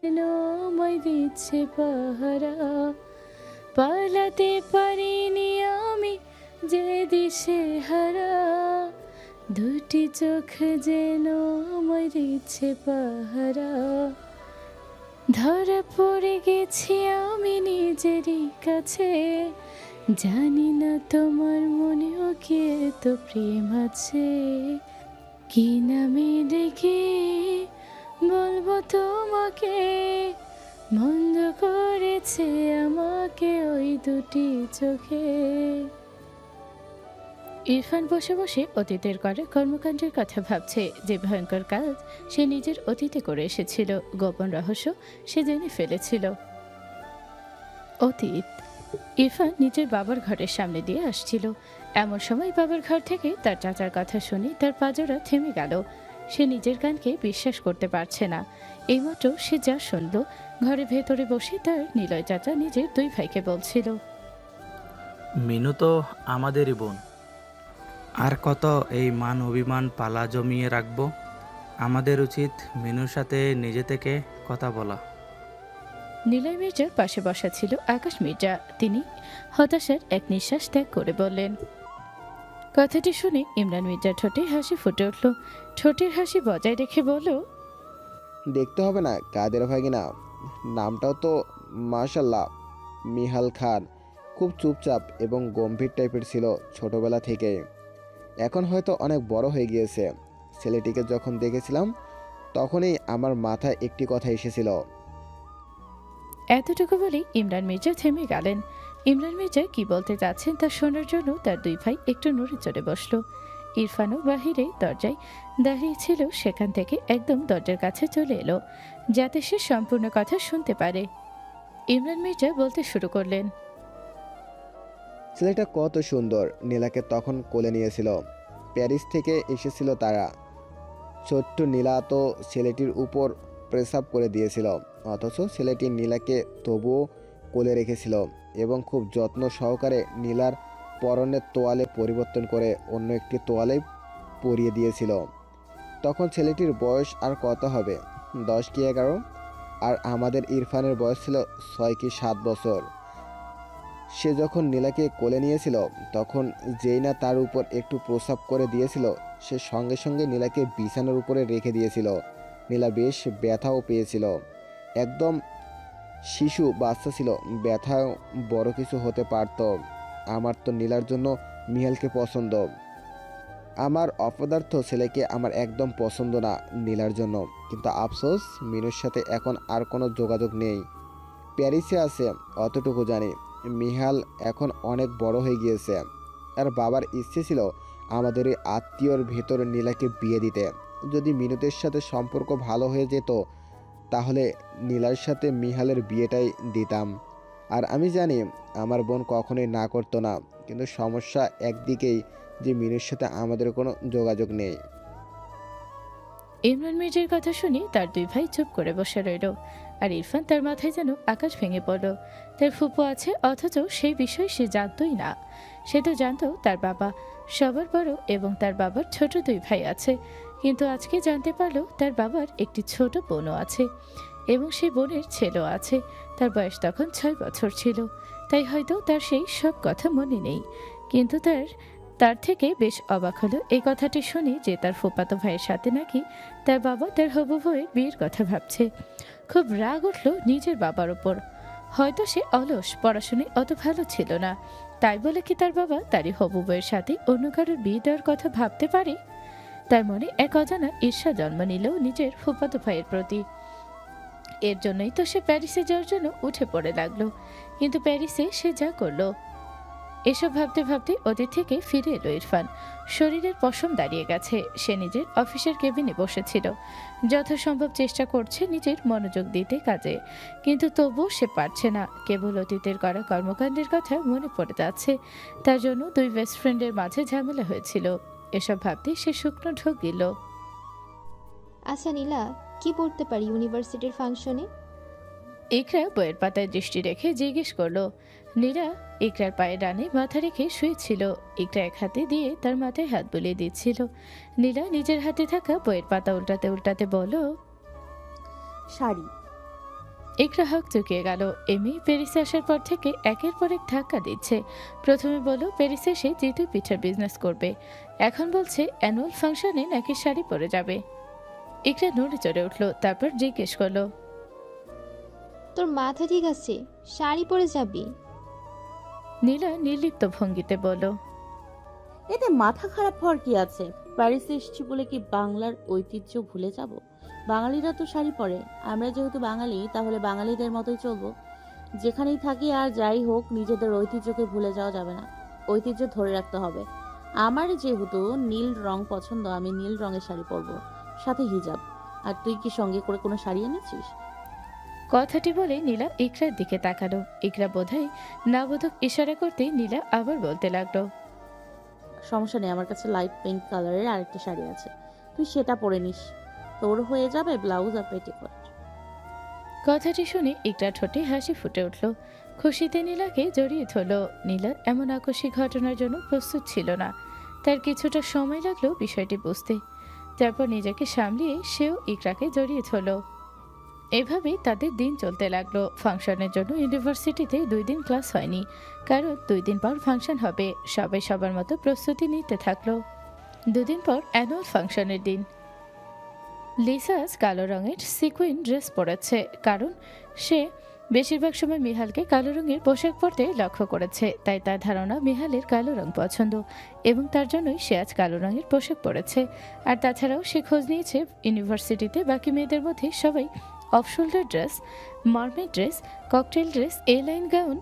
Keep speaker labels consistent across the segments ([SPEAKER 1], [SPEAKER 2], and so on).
[SPEAKER 1] যেন আমায় দিচ্ছে পাহারা, পালাতে পারিনি আমি যে দিশে হারা, দুটি চোখ যেন আমায় দিচ্ছে পাহারা, ধরা পড়ে গেছি আমি নিজেরই কাছে, জানি না তোমার মনেও কি তো প্রেম আছে, কি নামে ডেকে বলবো তোমাকে, মন্দ করেছে আমাকে ওই দুটি চোখে। ইরফান বসে বসে অতীতের করা কর্মকাণ্ডের কথা ভাবছে, যে ভয়ঙ্কর কাজ সে নিজের অতীতে করে এসেছিল, গোপন রহস্য সে জেনে ফেলেছিল। অতীত। ইরফান নিজের বাবার ঘরের সামনে দিয়ে আসছিল, এমন সময় বাবার ঘর থেকে তার চাচার কথা শুনে তার পাজরা থেমে গেল। সে নিজের কানকে বিশ্বাস করতে পারছে না। এইমাত্র সে যা শুনল, ঘরে ভেতরে বসে তার নিলয় চাচা নিজের দুই ভাইকে বলছিল,
[SPEAKER 2] মিনু তো আমাদেরই বোন। আর কত এই মান অভিমান পালা জমিয়ে রাখবো? আমাদের উচিত মিনুর সাথে নিজে থেকে কথা বলা।
[SPEAKER 1] নিলয় মির্জার পাশে বসা ছিল আকাশ মির্জা। তিনি হতাশার এক নিঃশ্বাস ত্যাগ করে বললেন। কথাটি শুনে ইমরান মির্জার ঠোঁটে হাসি ফুটে উঠল। ঠোঁটের হাসি বজায় রেখে বলল,
[SPEAKER 3] দেখতে হবে না কাদের ভাগিনা, নামটাও তো মাশাল্লাহ, মিহাল খান। খুব চুপচাপ এবং গম্ভীর টাইপের ছিল ছোটবেলা থেকে। এখন হয়তো অনেক বড় হয়ে গিয়েছে। ছেলেটিকে যখন দেখেছিলাম তখনই আমার মাথায় একটি কথা এসেছিল।
[SPEAKER 1] এতটুকু বলেই ইমরান মির্জা থেমে গেলেন। ইমরান মির্জা কি বলতে চাচ্ছেন তা শোনার জন্য তার দুই ভাই একটু নড়ে চড়ে বসল। ইরফানও বাহিরে দরজায় দাঁড়িয়েছিল, সেখান থেকে একদম দরজার কাছে চলে এলো, যাতে সে সম্পূর্ণ কথা শুনতে পারে। ইমরান মির্জা বলতে শুরু করলেন,
[SPEAKER 3] ছেলেটা কত সুন্দর। নীলাকে তখন কোলে নিয়েছিল, প্যারিস থেকে এসেছিল তারা। ছোট্ট নীলা তো ছেলেটির উপর প্রেসাব করে দিয়েছিল, অথচ ছেলেটি নীলাকে তবুও কোলে রেখেছিল এবং খুব যত্ন সহকারে নীলার পরনের তোয়ালে পরিবর্তন করে অন্য একটি তোয়ালে পরিয়ে দিয়েছিল। তখন ছেলেটির বয়স আর কত হবে, 10 কি 11? আর আমাদের ইরফানের বয়স ছিল 6 কি 7 বছর। সে যখন নীলাকে কোলে নিয়েছিল তখন যেই না তার উপর একটু প্রস্রাব করে দিয়েছিল, সে সঙ্গে সঙ্গে নীলাকে বিছানার উপরে রেখে দিয়েছিল। নীলা বেশ ব্যথাও পেয়েছিল। একদম শিশু বাচ্চা ছিল, ব্যথা বড় কিছু হতে পারত। আমার তো নীলার জন্য মিহালকে পছন্দ। আমার অপদার্থ ছেলেকে আমার একদম পছন্দ না নীলার জন্য। কিন্তু আফসোস, মিনুর সাথে এখন আর কোনো যোগাযোগ নেই। প্যারিসে আছে, অতটুকু জানি। মিহাল এখন অনেক বড় হয়ে গিয়েছে। আর বাবার ইচ্ছে ছিল আমাদের এই আত্মীয়র ভেতর নীলাকে বিয়ে দিতে। যদি মিনুদের সাথে সম্পর্ক ভালো হয়ে যেত তাহলে নীলার সাথে মিহালের বিয়েটাই দিতাম। আর আমি জানি আমার বোন কখনোই না করতো না, কিন্তু সমস্যা একদিকেই, যে মিনুর সাথে আমাদের কোনো যোগাযোগ নেই।
[SPEAKER 1] ইমরান মির্জার কথা শুনে তার দুই ভাই চুপ করে বসে রইল। আর ইরফান তার মাথায় যেন আকাশ ভেঙে পড়ল। তার ফুপু আছে, অথচ সেই বিষয় সে জানতই না। সে তো জানতো তার বাবা সবার বড় এবং তার বাবার ছোট দুই ভাই আছে, কিন্তু আজকে জানতে পারলো তার বাবার একটি ছোট বোনও আছে এবং সেই বোনের ছেলেও আছে। তার বয়স তখন 6 বছর ছিল, তাই হয়তো তার সেই সব কথা মনে নেই। কিন্তু তার তার থেকে বেশ অবাক হলো এই কথাটি শুনে যে তার ফুফাতো ভাইয়ের সাথে নাকি তার বাবা তার হবু বউয়ের বিয়ের কথা ভাবছে। খুব রাগ উঠল নিজের বাবার ওপর। হয়তো সে অলস, পড়াশোনায় অত ভালো ছিল না, তাই বলে কি তার বাবা তারই হবু বউয়ের সাথে অন্য কারোর বিয়ে দেওয়ার কথা ভাবতে পারে? তার মনে এক অজানা ঈর্ষা জন্ম নিল নিজের ফুফাতো ভাইয়ের প্রতি। এর জন্যই তো সে প্যারিসে যাওয়ার জন্য উঠে পড়ে লাগলো। কিন্তু প্যারিসে সে যা করলো, এসব ভাবতে ভাবতে অতীত থেকে ফিরে এলো ইরফান। শরীরের পশম দাঁড়িয়ে গেছে। সে নিজের অফিসের কেবিনে বসেছিল, যথাসম্ভব চেষ্টা করছে নিজের মনোযোগ দিতে কাজে, কিন্তু তবুও সে পারছে না। কেবল অতীতের করা কর্মকাণ্ডের কথা মনে পড়ে যাচ্ছে। তার জন্য দুই বেস্ট ফ্রেন্ডের মাঝে ঝামেলা হয়েছিল। এসব ভাবতে সে শুকনো ঢোক গেল।
[SPEAKER 4] আচ্ছা নীলা, কি পড়তে পারি ইউনিভার্সিটির ফাংশনে?
[SPEAKER 1] ইকরা বইয়ের পাতায় দৃষ্টি রেখে জিজ্ঞেস করলো। নীরা ইকরার পায়ে ডানে মাথা রেখে শুয়েছিল। ইকরা এক হাতে দিয়ে তার মাথায় হাত বুলিয়ে দিচ্ছিল। নীলা নিজের হাতে থাকা বইয়ের পাতা উল্টাতে উল্টাতে বলল,
[SPEAKER 5] শাড়ি।
[SPEAKER 1] ইকরা হক চুকিয়ে গেল। এমনি প্যারিসে আসার পর থেকে একের পর এক ধাক্কা দিচ্ছে। প্রথমে বলল প্যারিসে সে জিতু পিঠার বিজনেস করবে, এখন বলছে অ্যানুয়াল ফাংশনে নাকি শাড়ি পরে যাবে। ইকরা নড়ে চড়ে উঠল, তারপর জিজ্ঞেস করলো,
[SPEAKER 4] তোর মাথা ঠিক আছে? শাড়ি পরে যাবি?
[SPEAKER 1] নীলা নির্লিপ্ত ভঙ্গিতে বলল,
[SPEAKER 5] এতে মাথা খারাপ হওয়ার কি আছে? প্যারিসে এসেছি বলে কি বাংলার ঐতিহ্য ভুলে যাব? বাঙালিরা তো শাড়ি পরে, আমরা যেহেতু বাঙালি তাহলে বাঙালিদের মতোই চলবো। যেখানেই থাকি আর যাই হোক, নিজেদের ঐতিহ্যকে ভুলে যাওয়া যাবে না, ঐতিহ্য ধরে রাখতে হবে। আমার যেহেতু নীল রং পছন্দ, আমি নীল রঙের শাড়ি পরবো, সাথে হিজাব। আর তুই কি সঙ্গে করে কোনো শাড়ি এনেছিস?
[SPEAKER 1] কথাটি বলে নীলা ইকরার দিকে তাকালো। ইকরা বোধহয় নাবোধক ইশারা করতেই নীলা আবার বলতে লাগলো,
[SPEAKER 5] সমস্যা নেই, আমার কাছে লাইট পিঙ্ক কালারের আরেকটা শাড়ি আছে, তুই সেটা পরে নিস, তোর হয়ে যাবে ব্লাউজ আর পেটিকোট।
[SPEAKER 1] কথাটি শুনে ইকরা ঠোঁটে হাসি ফুটে উঠল। খুশিতে নীলাকে জড়িয়ে ধরল। নীলা এমন আকস্মিক ঘটনার জন্য প্রস্তুত ছিল না। তার কিছুটা সময় লাগলো বিষয়টি বুঝতে। তারপর নিজেকে সামলিয়ে সেও ইকরাকে জড়িয়ে ধরল। এভাবেই তাদের দিন চলতে লাগলো। ফাংশনের জন্য ইউনিভার্সিটিতে 2 দিন ক্লাস হয়নি, কারণ 2 দিন পর ফাংশন হবে। সবাই সবার মতো প্রস্তুতি নিতে থাকলো। 2 দিন পর অ্যানুয়াল ফাংশনের দিন। লিসাস কালো রঙের সিকুইন ড্রেস পরেছে, কারণ সে বেশিরভাগ সময় মিহালকে কালো রঙের পোশাক পরতে লক্ষ্য করেছে। তাই তার ধারণা মিহালের কালো রং পছন্দ এবং তার জন্যই সে আজ কালো রঙের পোশাক পরেছে। আর তাছাড়াও সে খোঁজ নিয়েছে ইউনিভার্সিটিতে বাকি মেয়েদের মধ্যে সবাই off shoulder dress, mermaid dress, cocktail dress, A line gown,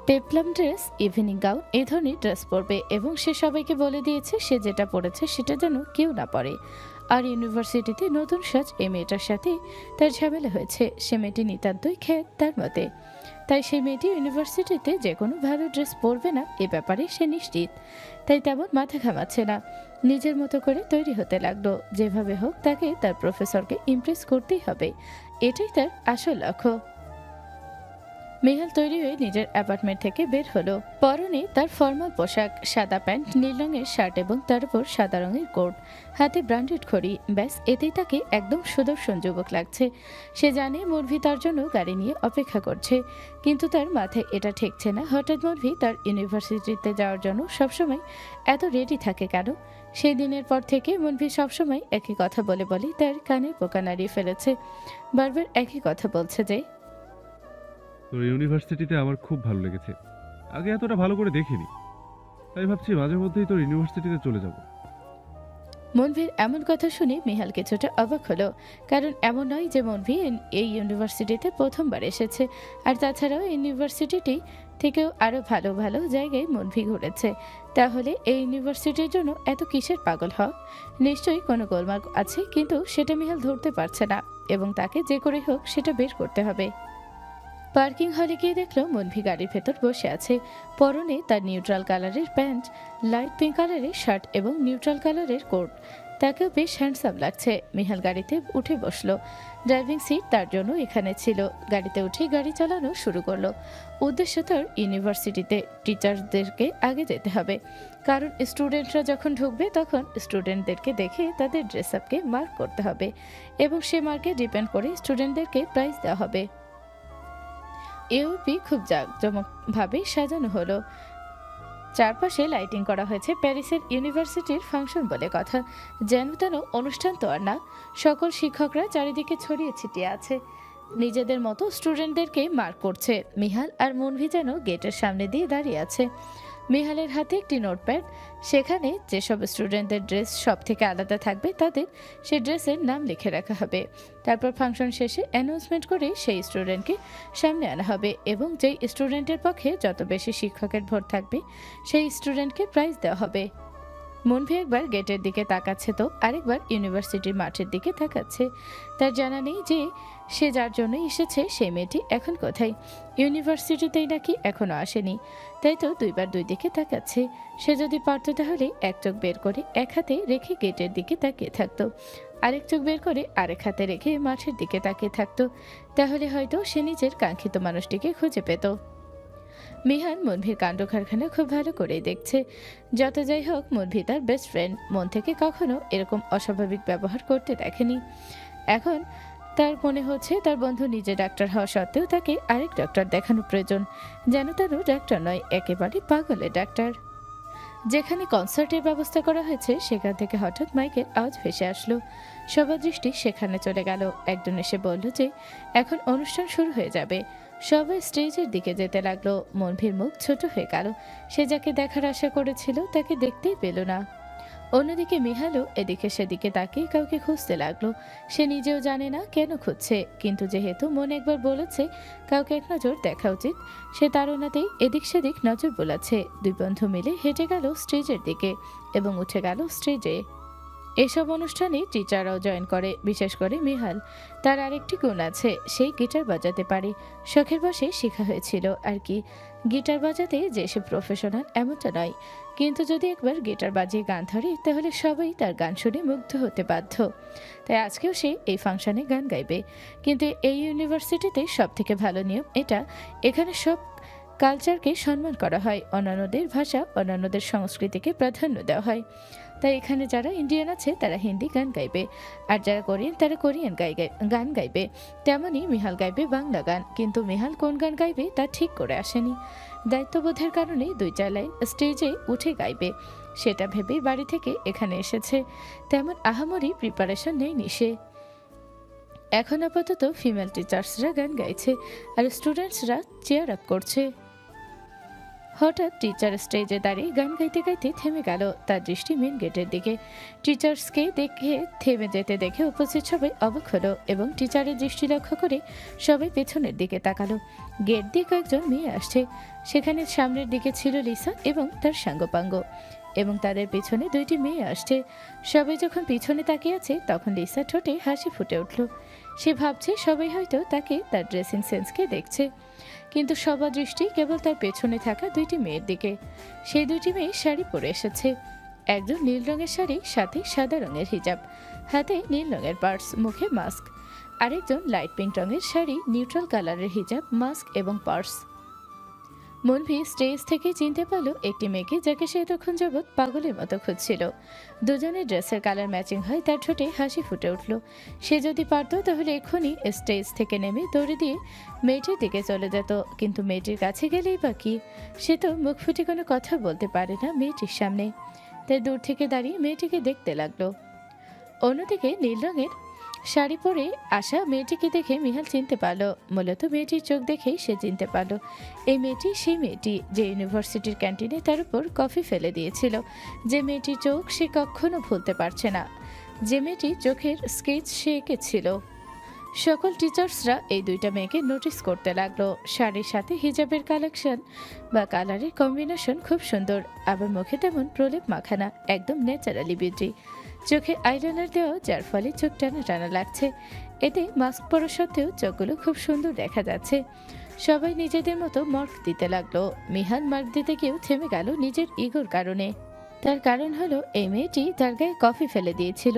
[SPEAKER 1] peplum dress, evening gown এই ধরনের ড্রেস পরবে এবং সে সবাইকে বলে দিয়েছে সে যেটা পরেছে সেটা যেন কেউ না পরে। আর ইউনিভার্সিটিতে নতুন সাজ এই মেয়েটার সাথে তার ঝামেলা হয়েছে। সে মেয়েটি নিতান্তই খ্যাত তার মতে, তাই সেই মেয়েটি ইউনিভার্সিটিতে যে কোনো ভালো ড্রেস পরবে না এ ব্যাপারে সে নিশ্চিত। তাই তেমন মাথা ঘামাচ্ছে না, নিজের মতো করে তৈরি হতে লাগলো। যেভাবে হোক তাকে তার প্রফেসরকে ইমপ্রেস করতেই হবে, এটাই তার আসল লক্ষ্য। মিহাল তৈরি হয়ে নিজের অ্যাপার্টমেন্ট থেকে বের হলো। পরনে তার ফর্মাল পোশাক, সাদা প্যান্ট, নীল রঙের শার্ট এবং তার উপর সাদা রঙের কোট, হাতে ব্র্যান্ডেড ঘড়ি। ব্যাস, এতেই তাকে একদম সুদর্শন যুবক লাগছে। সে জানে মুরভি তার জন্য গাড়ি নিয়ে অপেক্ষা করছে, কিন্তু তার মাথায় এটা ঠেকছে না হঠাৎ মুরভি তার ইউনিভার্সিটিতে যাওয়ার জন্য সবসময় এত রেডি থাকে কেন। সেই দিনের পর থেকে মুরভি সবসময় একই কথা বলে বলে তার কানের পোকা নাড়িয়ে ফেলেছে। বারবার একই কথা বলছে যে,
[SPEAKER 6] তোর ইউনিভার্সিটিতে আমার খুব ভালো লেগেছে, আগে এতটা ভালো করে দেখিনি, তাই ভাবছি মাঝে মধ্যেই তোর ইউনিভার্সিটিতে চলে যাব।
[SPEAKER 1] মনভির এমন কথা শুনে মিহাল কিছুটা অবাক হলো, কারণ এমন নয় যে মনভি এই ইউনিভার্সিটিতে প্রথমবার এসেছে। আর তাছাড়াও ইউনিভার্সিটিটি থেকেও আরও ভালো ভালো জায়গায় মনভি ঘুরেছে। তাহলে এই ইউনিভার্সিটির জন্য এত কিসের পাগল হওয়া? নিশ্চয়ই কোনো গোলমাল আছে, কিন্তু সেটা মিহাল ধরতে পারছে না এবং তাকে যে করে হোক সেটা বের করতে হবে। পার্কিং হলে গিয়ে দেখলো মনভি গাড়ির ভেতর বসে আছে। পরনে তার নিউট্রাল কালারের প্যান্ট, লাইট পিঙ্ক কালারের শার্ট এবং নিউট্রাল কালারের কোট। তাকেও বেশ হ্যান্ডসাম লাগছে। মিহাল গাড়িতে উঠে বসলো। ড্রাইভিং সিট তার জন্য এখানে ছিল। গাড়িতে উঠে গাড়ি চালানো শুরু করলো। উদ্দেশ্য তার ইউনিভার্সিটিতে টিচারদেরকে আগে যেতে হবে, কারণ স্টুডেন্টরা যখন ঢুকবে তখন স্টুডেন্টদেরকে দেখে তাদের ড্রেস আপকে মার্ক করতে হবে এবং সে মার্কে ডিপেন্ড করে স্টুডেন্টদেরকে প্রাইজ দেওয়া হবে। ইউপি খুব জাঁকজমকভাবে সাজানো হলো। চারপাশে লাইটিং করা হয়েছে। প্যারিসের ইউনিভার্সিটির ফাংশন বলে কথা, যেন তেন অনুষ্ঠান তো আর না। সকল শিক্ষকরা চারিদিকে ছড়িয়ে ছিটিয়ে আছে, নিজেদের মতো স্টুডেন্টদেরকে মার্ক করছে। মিহাল আর মনভি যেন গেটের সামনে দিয়ে দাঁড়িয়ে আছে। মিহালের হাতে একটি নোটপ্যাড, সেখানে যেসব স্টুডেন্টদের ড্রেস সব থেকে আলাদা থাকবে তাদের সেই ড্রেসের নাম লিখে রাখা হবে। তারপর ফাংশন শেষে অ্যানাউন্সমেন্ট করে সেই স্টুডেন্টকে সামনে আনা হবে এবং যেই স্টুডেন্টের পক্ষে যত বেশি শিক্ষকের ভোট থাকবে সেই স্টুডেন্টকে প্রাইজ দেওয়া হবে। মনভি একবার গেটের দিকে তাকাচ্ছে তো আরেকবার ইউনিভার্সিটির মাঠের দিকে তাকাচ্ছে। তার জানা নেই যে সে যার জন্য এসেছে সেই মেয়েটি এখন কোথায়। ইউনিভার্সিটিতেই নাকি এখনো আসেনি, তাই তো দুইবার দুই দিকে তাকাচ্ছে। সে যদি পারত তাহলে এক চোখ বের করে এক হাতে রেখে গেটের দিকে তাকিয়ে থাকতো, আরেক চোখ বের করে আরেক হাতে রেখে মাঠের দিকে তাকিয়ে থাকতো। তাহলে হয়তো সে নিজের কাঙ্ক্ষিত মানুষটিকে খুঁজে পেত। মিহান মনভির কাণ্ড কারখানা খুব ভালো করেই দেখছে। যত যাই হোক, মনভি তার বেস্ট ফ্রেন্ড, মন থেকে কখনো এরকম অস্বাভাবিক ব্যবহার করতে দেখেনি। এখন তার মনে হচ্ছে তার বন্ধু নিজে ডাক্তার হওয়া সত্ত্বেও তাকে আরেক ডাক্তার দেখানো প্রয়োজন, যেন তারও ডাক্তার নয়, একেবারে পাগলের ডাক্তার। যেখানে কনসার্টের ব্যবস্থা করা হয়েছে সেখান থেকে হঠাৎ মাইকের আওয়াজ ভেসে আসলো। সবার দৃষ্টি সেখানে চলে গেল। একজন এসে বলল যে এখন অনুষ্ঠান শুরু হয়ে যাবে। সবাই স্টেজের দিকে যেতে লাগলো। মনভীর মুখ ছোট হয়ে গেল। সে যাকে দেখার আশা করেছিল তাকে দেখতেই পেল না। অন্যদিকে মিহালও এদিকে সেদিকে তাকিয়ে কাউকে খুঁজতে লাগলো। সে নিজেও জানে না কেন খুঁজছে, কিন্তু যেহেতু মন একবার বলেছে কাউকে এক নজর দেখা উচিত, সে তাড়নাতেই এদিক সেদিক নজর বোলাচ্ছে। দুই বন্ধু মিলে হেঁটে গেল স্টেজের দিকে এবং উঠে গেল স্টেজে। এসব অনুষ্ঠানে টিচাররাও জয়েন করে, বিশেষ করে মিহাল। তার আরেকটি গুণ আছে, সেই গিটার বাজাতে পারে। শখের বশে শেখা হয়েছিল আর কি। গিটার বাজাতে যে সে প্রফেশনাল এমনটা নয়, কিন্তু যদি একবার গিটার বাজিয়ে গান ধরে তাহলে সবাই তার গান শুনে মুগ্ধ হতে বাধ্য। তাই আজকেও সে এই ফাংশনে গান গাইবে। কিন্তু এই ইউনিভার্সিটিতে সব থেকে ভালো নিয়ম এটা, এখানে সব কালচারকে সম্মান করা হয়, অন্যান্যদের ভাষা, অন্যান্যদের সংস্কৃতিকে প্রাধান্য দেওয়া হয়। তাই এখানে যারা ইন্ডিয়ান আছে তারা হিন্দি গান গাইবে, আর যারা কোরিয়ান তারা কোরিয়ান গান গাইবে। তেমনই মিহাল গাইবে বাংলা গান, কিন্তু মিহাল কোন গান গাইবে তা ঠিক করে আসেনি। দায়িত্ববোধের কারণে 2-4 লাইন স্টেজে উঠে গাইবে, সেটা ভেবেই বাড়ি থেকে এখানে এসেছে। তেমন আহামরি প্রিপারেশন নেয়নি সে। এখন আপাতত ফিমেল টিচার্সরা গান গাইছে আর স্টুডেন্টসরা চেয়ার আপ করছে। হঠাৎ টিচার স্টেজে দাঁড়িয়ে গান গাইতে গাইতে থেমে গেল। তার দৃষ্টি মেন গেটের দিকে। টিচার্সকে দেখে থেমে যেতে দেখে উপস্থিত সবাই অবাক হলো এবং টিচারের দৃষ্টি লক্ষ্য করে সবাই পেছনের দিকে তাকালো। গেট দিয়ে কয়েকজন মেয়ে আসছে। সেখানে সামনের দিকে ছিল লিসা এবং তার সাঙ্গপাঙ্গ, এবং তাদের পিছনে 2টি মেয়ে আসছে। সবাই যখন পিছনে তাকিয়ে আছে তখন লিসা ঠোঁটে হাসি ফুটে উঠল। সে ভাবছে সবাই হয়তো তাকে তার ড্রেসিং সেন্সকে দেখছে, কিন্তু সবার দৃষ্টি কেবল তার পেছনে থাকা 2টি মেয়ের দিকে। সেই 2টি মেয়ে শাড়ি পরে এসেছে। একজন নীল রঙের শাড়ি, সাথে সাদা রঙের হিজাব, হাতে নীল রঙের পার্স, মুখে মাস্ক। আরেকজন লাইট পিঙ্ক রঙের শাড়ি, নিউট্রাল কালারের হিজাব, মাস্ক এবং পার্স। মনভি স্টেজ থেকে চিনতে পারল একটি মেয়েকে, যাকে সে এতক্ষণ যাবৎ পাগলের মতো খুঁজছিল। দুজনের ড্রেসের কালার ম্যাচিং হয়। তার ঠোঁটে হাসি ফুটে উঠল। সে যদি পারত তাহলে এক্ষুনি স্টেজ থেকে নেমে দৌড়ে দিয়ে মেয়েটির দিকে চলে যেত, কিন্তু মেয়েটির কাছে গেলেই বা কি? সে তো মুখ ফুটে কোনো কথা বলতে পারে না মেয়েটির সামনে। তাই দূর থেকে দাঁড়িয়ে মেয়েটিকে দেখতে লাগলো। অন্যদিকে নীল রঙের শাড়ি পরে আসা মেয়েটিকে দেখে মিহাল চিনতে পারল। মূলত মেয়েটির চোখ দেখেই সে চিনতে পারল এই মেয়েটি সেই মেয়েটি যে ইউনিভার্সিটির ক্যান্টিনে তার উপর কফি ফেলে দিয়েছিল, যে মেয়েটির চোখ সে কখনো ভুলতে পারছে না, যে মেয়েটির চোখের স্কেচ সে এঁকেছিল। সকল টিচার্সরা এই 2টা মেয়েকে নোটিস করতে লাগলো। শাড়ির সাথে হিজাবের কালেকশন বা কালারের কম্বিনেশন খুব সুন্দর, আবার মুখে তেমন প্রলেপ মাখানা, একদম ন্যাচারালি বিউটি। চোখে আইলাইনার দেওয়া, যার ফলে চোখ টানা টানা লাগছে। এতে মাস্ক পরা সত্ত্বেও চোখগুলো খুব সুন্দর দেখা যাচ্ছে। সবাই নিজেদের মতো মার্ক দিতে লাগলো। মিহান মার্ক দিতে গিয়েও থেমে গেল নিজের ইগোর কারণে। তার কারণ হলো এই মেয়েটি তার গায়ে কফি ফেলে দিয়েছিল,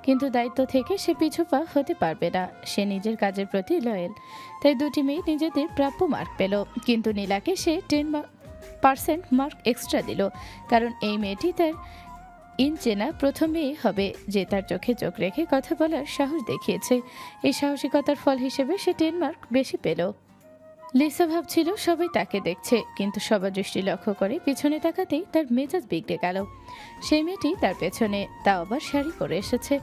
[SPEAKER 1] কিন্তু দায়িত্ব থেকে সে পিছুপা হতে পারবে না। সে নিজের কাজের প্রতি লয়াল। তাই 2টি মেয়ে নিজেদের প্রাপ্য মার্ক পেল, কিন্তু নীলাকে সে 10% মার্ক এক্সট্রা দিল, কারণ এই মেয়েটি তার চেনা প্রথম মেয়ে হবে যে তার চোখে চোখ রেখে কথা বলার সাহস দেখিয়েছে। এই সাহসিকতার ফল হিসেবে সে 10 মার্ক বেশি পেল। লিসা ভাবছিল সবাই তাকে দেখছে, কিন্তু সবার দৃষ্টি লক্ষ্য করে পিছনে তাকাতেই তার মেজাজ বিগড়ে গেল। সেই মেয়েটি তার পেছনে, তাও আবার শাড়ি পরে এসেছে,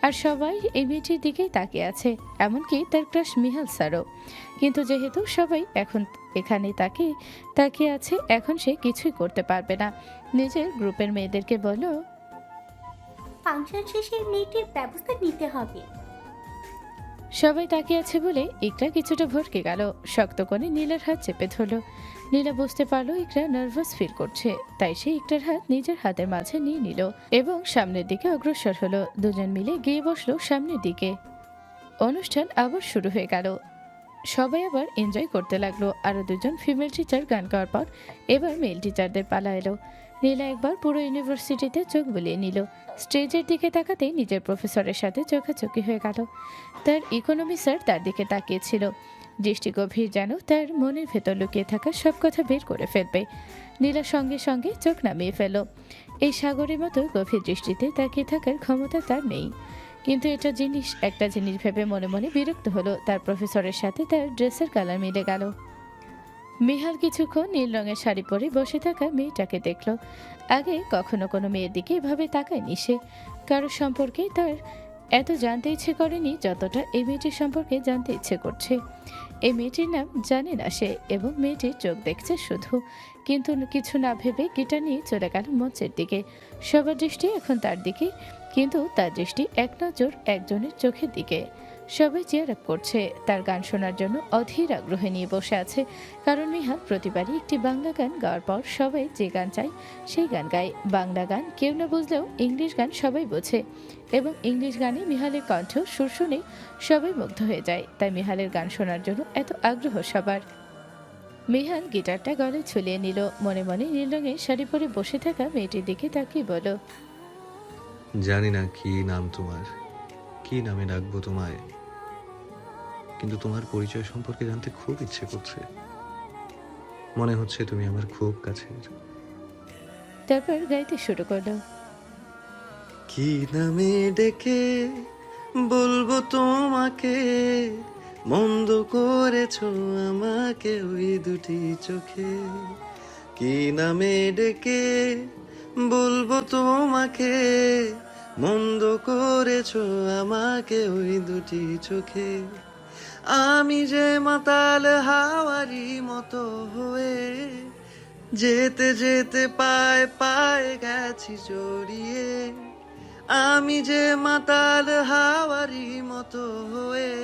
[SPEAKER 1] আর সবাই এই মেয়েটির দিকেই তাকিয়ে আছে, এমনকি তার ক্রাশ মিহাল স্যারও। কিন্তু যেহেতু সবাই এখন এখানে তাকিয়ে আছে, এখন সে কিছুই করতে পারবে না। নিজের গ্রুপের মেয়েদেরকে বলল,
[SPEAKER 7] ফাংশন শেষে মেয়েটির ব্যবস্থা নিতে হবে।
[SPEAKER 1] সবাই তাকিয়ে আছে বলে ইকরা কিছুটা ভরকে গেল। শক্ত করে নীলার হাত চেপে ধরল। নীলা বুঝতে পারলো ইকরা নার্ভাস ফিল করছে, তাই সে ইকরার হাত নিজের হাতের মাঝে নিয়ে নিল এবং সামনের দিকে অগ্রসর হলো। দুজন মিলে গিয়ে বসলো সামনের দিকে। অনুষ্ঠান আবার শুরু হয়ে গেল। সবাই আবার এনজয় করতে লাগলো। আরো 2জন ফিমেল টিচার গান গাওয়ার পর এবার মেল টিচারদের পালা এলো। নীলা একবার পুরো ইউনিভার্সিটিতে চোখ বুলিয়ে নিল। স্টেজের দিকে তাকাতেই নিজের প্রফেসরের সাথে চোখাচোখি হয়ে গেল। তার ইকোনমি স্যার তার দিকে তাকিয়েছিল, দৃষ্টি গভীর, যেন তার মনের ভেতর লুকিয়ে থাকা সব কথা বের করে ফেলবে। নীলা সঙ্গে সঙ্গে চোখ নামিয়ে ফেল। এই সাগরের মতো গভীর দৃষ্টিতে তাকিয়ে থাকার ক্ষমতা তার নেই। কিন্তু একটা জিনিস ভেবে মনে মনে বিরক্ত হলো। তার প্রফেসরের সাথে তার ড্রেসের কালার মিলে গেল। মিহাল কিছুক্ষণ নীল রঙের শাড়ি পরে বসে থাকা মেয়েটাকে দেখল। আগে কখনো কোনো মেয়ের দিকে এভাবে তাকায়নি সে। কারো সম্পর্কে তার এত জানতে ইচ্ছে করেনি যতটা এই মেয়েটির সম্পর্কে জানতে ইচ্ছে করছে। এই মেয়েটির নাম জানে না সে, এবং মেয়েটির চোখ দেখছে শুধু। কিন্তু কিছু না ভেবে গিটার নিয়ে চলে গেল মঞ্চের দিকে। সবার দৃষ্টি এখন তার দিকে, কিন্তু তার দৃষ্টি এক নজর একজনের চোখের দিকে। সবাই চেয়ার আপ করছে, তার গান শোনার জন্য অধীর আগ্রহে নিয়ে বসে আছে। কারণ মিহাল প্রতিবারই একটি বাংলা গান গাওয়ার পর সবাই যে গান চায় সেই গান গায়। বাংলা গান কেউ না বুঝলেও ইংলিশ গান সবাই বোঝে, এবং ইংলিশ গানে মিহালের কণ্ঠ সুর শুনে সবাই মুগ্ধ হয়ে যায়। তাই মিহালের গান শোনার জন্য এত আগ্রহ সবার। মিহাল গিটারটা গলায় ঝুলিয়ে নিল। মনে মনে নীল রঙের শাড়ি পরে বসে থাকা মেয়েটির দিকে তাকিয়ে বলল,
[SPEAKER 8] জানি না কি নাম তোমার, কি নামে ডাকবো তোমায়, কিন্তু তোমার পরিচয় সম্পর্কে জানতে খুব ইচ্ছে করছে। মনে হচ্ছে তুমি আমার খুব কাছের।
[SPEAKER 1] তারপর গাইতে শুরু করলো।
[SPEAKER 8] কি নামে ডেকে বলবো তোমাকে, মন্দ করেছো আমাকে ওই দুটি চোখে। কি নামে ডেকে বলবো তোমাকে, মন্দ করেছো আমাকে ওই দুটি চোখে। আমি যে মাতাল হাওয়ারি মতো হয়ে যেতে যেতে পায়ে পায়ে গেছি জড়িয়ে। আমি যে মাতাল হাওয়ারি মতো হয়ে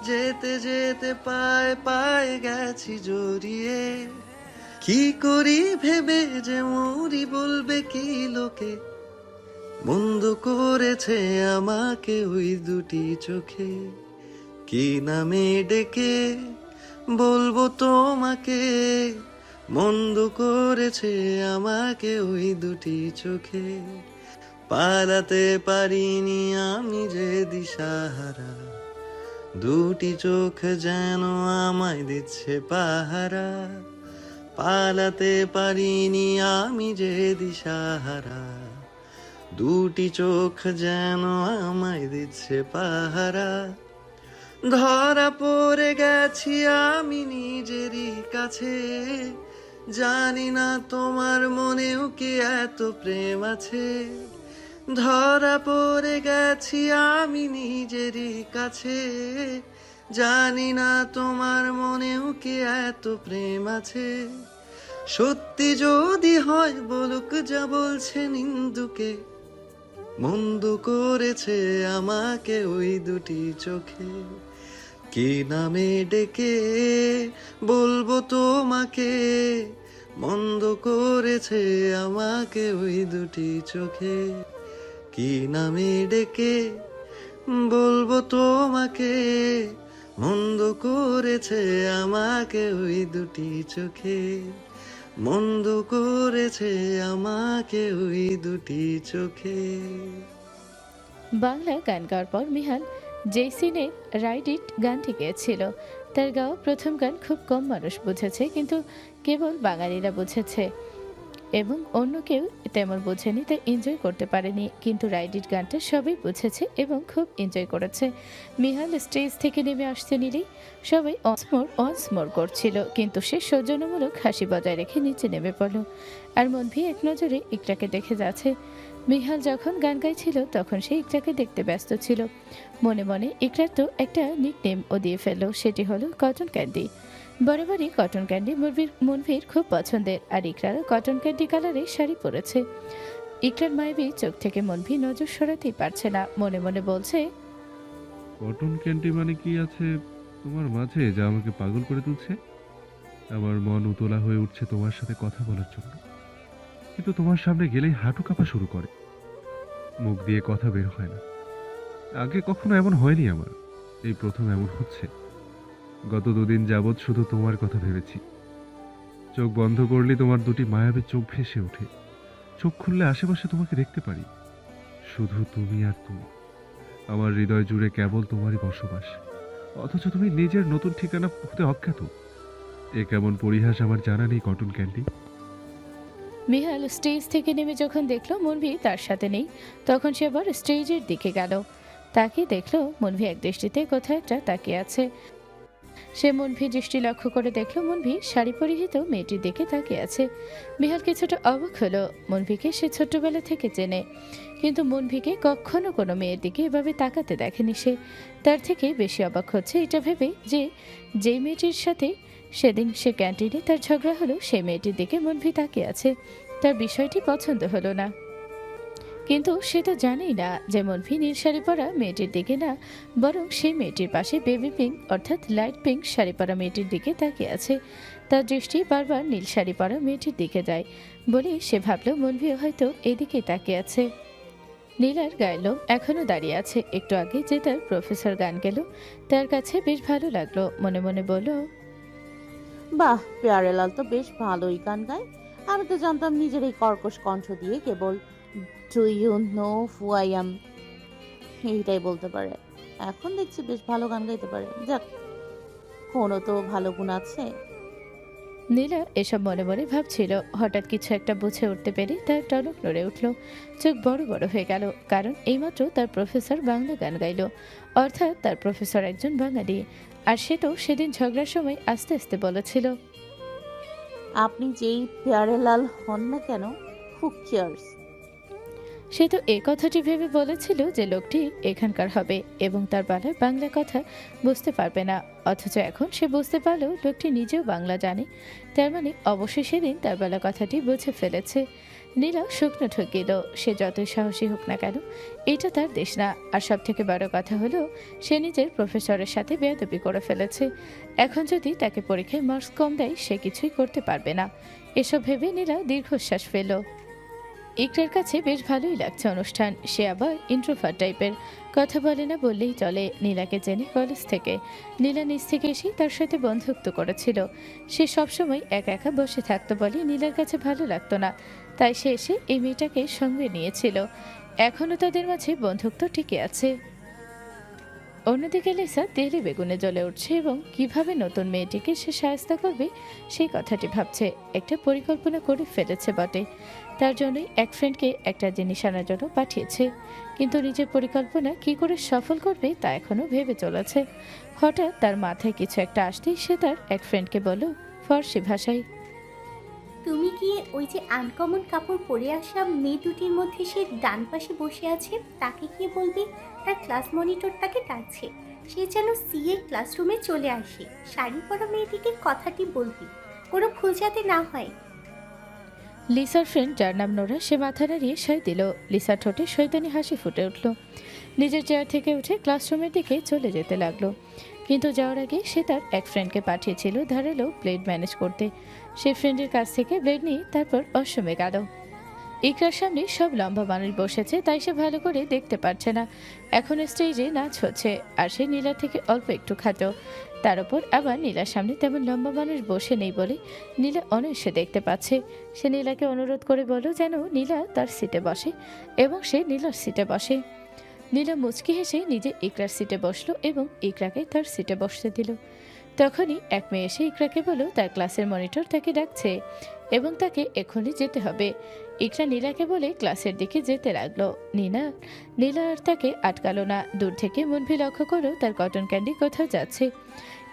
[SPEAKER 8] যেতে যেতে পায়ে পায়ে গেছি জড়িয়ে। কি করি ভেবে যে মরি বলবে কি লোকে, বন্ধ করেছে আমাকে ওই দুটি চোখে। কি নামে ডেকে বলবো তোমাকে, মন্দ করেছে আমাকে ওই দুটি চোখে। পালাতে পারিনি আমি যে দিশাহারা, দুটি চোখ যেন আমায় দিচ্ছে পাহারা। পালাতে পারিনি আমি যে দিশাহারা, দুটি চোখ যেন আমায় দিচ্ছে পাহারা। ধরা পড়ে গেছি আমি নিজেরই কাছে, জানি না তোমার মনেও কি এত প্রেম আছে। ধরা পড়ে গেছি আমি নিজেরই কাছে, জানি না তোমার মনেও কি এত প্রেম আছে। সত্যি যদি হয় বলুক যা বলছে নিন্দুকে, মন্দ করেছে আমাকে ওই দুটি চোখে। কি নামে ডেকে বলবো তোমাকে, মন্দ করেছে আমাকে ওই দুটি চোখে। কি নামে ডেকে বলবো তোমাকে, মন্দ করেছে আমাকে ওই দুটি চোখে। মন্দ করেছে আমাকে ওই দুটি চোখে।
[SPEAKER 1] বাংলা গান গাওয়ার পর মিহাল জেসিনের রাইড ইট গানটি গেয়েছিল। তার গাওয়া প্রথম গান খুব কম মানুষ বুঝেছে, কিন্তু কেবল বাঙালিরা বুঝেছে, এবং অন্য কেউ তেমন বোঝেনি, তাই এনজয় করতে পারেনি। কিন্তু রাইড ইট গানটা সবাই বুঝেছে এবং খুব এনজয় করেছে। মিহাল স্টেজ থেকে নেমে আসতে নিলেই সবাই অনসমোর করছিল, কিন্তু সে সৌজন্যমূলক হাসি বজায় রেখে নিচে নেমে পড়ল। আর মনভি এক নজরে ইকরাকে দেখে যাচ্ছে। মিহাল যখন গান গাইছিল তখন সে ইকরাকে দেখতে ব্যস্ত ছিল। মনে মনে ইকরার তো একটা নিকনেম ও দিয়ে ফেলল, সেটি হলো কটন ক্যান্ডি। বরাবরই কটন ক্যান্ডি মনভির খুব পছন্দের, আর ইকরারও কটন ক্যান্ডি কালারের শাড়ি পরেছে। ইকরার মায়াবী চোখ থেকে মনভি নজর সরাতেই পারছে না। মনে মনে বলছে,
[SPEAKER 6] কটন ক্যান্ডি মানে কি আছে তোমার মাঝে যা আমাকে পাগল করে তুলছে? আমার মন উতলা হয়ে উঠছে তোমার সাথে কথা বলার জন্য, কিন্তু তোমার সামনে গেলেই হাঁটু কাঁপা শুরু করে, মুখ দিয়ে কথা বের হয় না। আগে কখনো এমন হয়নি আমার, এই প্রথম এমন হচ্ছে। গত দুদিন যাবৎ শুধু তোমার কথা ভেবেছি। চোখ বন্ধ করলে তোমার দুটি মায়াবী চোখ ভেসে ওঠে, চোখ খুললে আশেপাশে তোমাকে দেখতে পারি। শুধু তুমি আর তুমি, আমার হৃদয় জুড়ে কেবল তোমারই বসবাস, অথচ তুমি নিজের নতুন ঠিকানা হতে অজ্ঞাত। এ কেমন পরিহাস আমার জানা নেই কটন ক্যান্ডি।
[SPEAKER 1] মিহাল স্টেজ থেকে নেমে যখন দেখলো মনভি তার সাথে নেই, তখন সে আবার স্টেজের দিকে গেল। তাকে দেখলো মনভি এক দৃষ্টিতে কোথাও একটা তাকিয়ে আছে। সে মনভি দৃষ্টি লক্ষ্য করে দেখলো মনভি শাড়ি পরিহিত মেয়েটির দিকে তাকিয়ে আছে। বিহাল কিছুটা অবাক হলো। মনভিকে সে ছোট্টবেলা থেকে চেনে, কিন্তু মনভিকে কখনো কোনো মেয়ের দিকে এভাবে তাকাতে দেখেনি সে। তার থেকে বেশি অবাক হচ্ছে এটা ভেবে যে যেই মেয়েটির সাথে সেদিন সে ক্যান্টিনে তার ঝগড়া হলো সেই মেয়েটির দিকে মনভি তাকিয়ে আছে। তার বিষয়টি পছন্দ হলো না, কিন্তু সে তো জানেই না যে মনভি নীল শাড়ি পরা মেয়েটির দিকে না, বরং সেই মেয়েটির পাশে বেবি পিঙ্ক অর্থাৎ লাইট পিঙ্ক শাড়ি পরা মেয়েটির দিকে তাকিয়ে আছে। তার দৃষ্টি বারবার নীল শাড়ি পরা মেয়েটির দিকে যায় বলে সে ভাবল মনভিও হয়তো এদিকে তাকিয়ে আছে। নীলার গায়ের লোম এখনো দাঁড়িয়ে আছে। একটু আগে যে তার প্রফেসর গান গেল তার কাছে বেশ ভালো লাগলো। মনে মনে বলল,
[SPEAKER 5] বাহ, প্যারেলাল তো বেশ ভালোই গান গায়। আমি তো জানতাম নিজের এই কর্কশ কণ্ঠ দিয়ে কেবল do you know who I am এইটাই বলতে পারে। এখন দেখছি বেশ ভালো গান গাইতে পারে। যাক, কোনো তো ভালো গুণ আছে।
[SPEAKER 1] নীলা এসব মনে মনে ভাবছিল। হঠাৎ কিছু একটা বুঝে উঠতে পেরে তার টনক নড়ে উঠল, চোখ বড় বড় হয়ে গেল। কারণ এইমাত্র তার প্রফেসর বাংলা গান গাইল, অর্থাৎ তার প্রফেসর একজন বাঙালি। আর সে তো সেদিন ঝগড়ার সময় আস্তে আস্তে বলেছিল,
[SPEAKER 5] আপনি যেই প্যারেলাল হন না কেন, হু কেয়ার্স।
[SPEAKER 1] সে তো এই কথাটি ভেবে বলেছিল যে লোকটি এখানকার হবে এবং তার বেলায় বাংলা কথা বুঝতে পারবে না। অথচ এখন সে বুঝতে পারল লোকটি নিজেও বাংলা জানে। তার মানে অবশ্যই সেদিন তার বেলা কথাটি বুঝে ফেলেছে। নীলা শুকনো ঠকিল। সে যতই সাহসী হোক না কেন, এটা তার দেশ না। আর সব থেকে বড় কথা হলো সে নিজের প্রফেসরের সাথে বেয়াদবি করে ফেলেছে। এখন যদি তাকে পরীক্ষায় মার্কস কম দেয় সে কিছুই করতে পারবে না। এসব ভেবে নীলা দীর্ঘশ্বাস ফেল। ইকরার কাছে বেশ ভালোই লাগছে অনুষ্ঠান। সে আবার ইন্ট্রোভার্ট টাইপের, কথা বলে না বললেই চলে। নীলাকে চেনে কলেজ থেকে। নীলা নিজ থেকে এসে তার সাথে বন্ধুত্ব করেছিল। সে সবসময় একা একা বসে থাকতো বলে নীলার কাছে ভালো লাগতো না। তাই সে এসে এই মেয়েটাকে সঙ্গে নিয়েছিল। এখনও তাদের মাঝে বন্ধুত্ব টিকে আছে। অন্যদিকে লিসা তেলে বেগুনে জ্বলে উঠছে এবং কিভাবে নতুন মেয়েটিকে সে সাহায্য করবে সেই কথাটি ভাবছে। একটা পরিকল্পনা করে ফেলেছে বটে। তার জন্যই এক ফ্রেন্ডকে একটা জিনিস আনার জন্য পাঠিয়েছে, কিন্তু নিজের পরিকল্পনা কি করে সফল করবে তা এখনো ভেবে চলেছে। হঠাৎ তার মাথায় কিছু একটা আসতেই সে তার এক ফ্রেন্ডকে বলল ফর্সি ভাষায়,
[SPEAKER 7] তুমি গিয়ে ওই যে আনকমন কাপড় পরে আসা মেয়ে দুটির মধ্যে সে ডান পাশে বসে আছে তাকে গিয়ে বলবি তার ক্লাস মনিটর তাকে ডাকছে, সে যেন সিএ ক্লাসরুমে চলে আসে। শাড়ি পরা মেয়েটিকে কথাটি বলবি, কোনো ভুল যাতে না হয়।
[SPEAKER 1] লিসার ফ্রেন্ড যার নাম নোরা সে মাথা নাড়িয়ে সায় দিল। লিসার ঠোঁটে শয়তানি হাসি ফুটে উঠল। নিজের চেয়ার থেকে উঠে ক্লাসরুমের দিকে চলে যেতে লাগলো। কিন্তু যাওয়ার আগে সে তার এক ফ্রেন্ডকে পাঠিয়েছিল ধারালো ব্লেড ম্যানেজ করতে। সে ফ্রেন্ডের কাছ থেকে ব্লেড নিয়ে তারপর অসমে গেল। ইকরার সামনে সব লম্বা মানুষ বসেছে, তাই সে ভালো করে দেখতে পারছে না। এখন স্টেজে নাচ হচ্ছে আর সে নীলার থেকে অল্প একটু খাটো। তার উপর আবার নীলার সামনে তেমন লম্বা মানুষ বসে নেই বলে নীলা অনায়াসে দেখতে পাচ্ছে। সে নীলাকে অনুরোধ করে বলল যেন নীলা তার সিটে বসে এবং সে নীলার সিটে বসে। নীলা মুচকি হেসে নিজে ইকরার সিটে বসলো এবং ইকরাকে তার সিটে বসতে দিল। তখনই এক মেয়ে এসে ইকরাকে বলল তার ক্লাসের মনিটর তাকে ডাকছে এবং তাকে এখনই যেতে হবে। ইকরা নীলাকে বলে ক্লাসের দিকে যেতে লাগলো। নীলা আর তাকে আটকালো না। দূর থেকে মনভি লক্ষ্য করো তার কটন ক্যান্ডি কোথাও যাচ্ছে।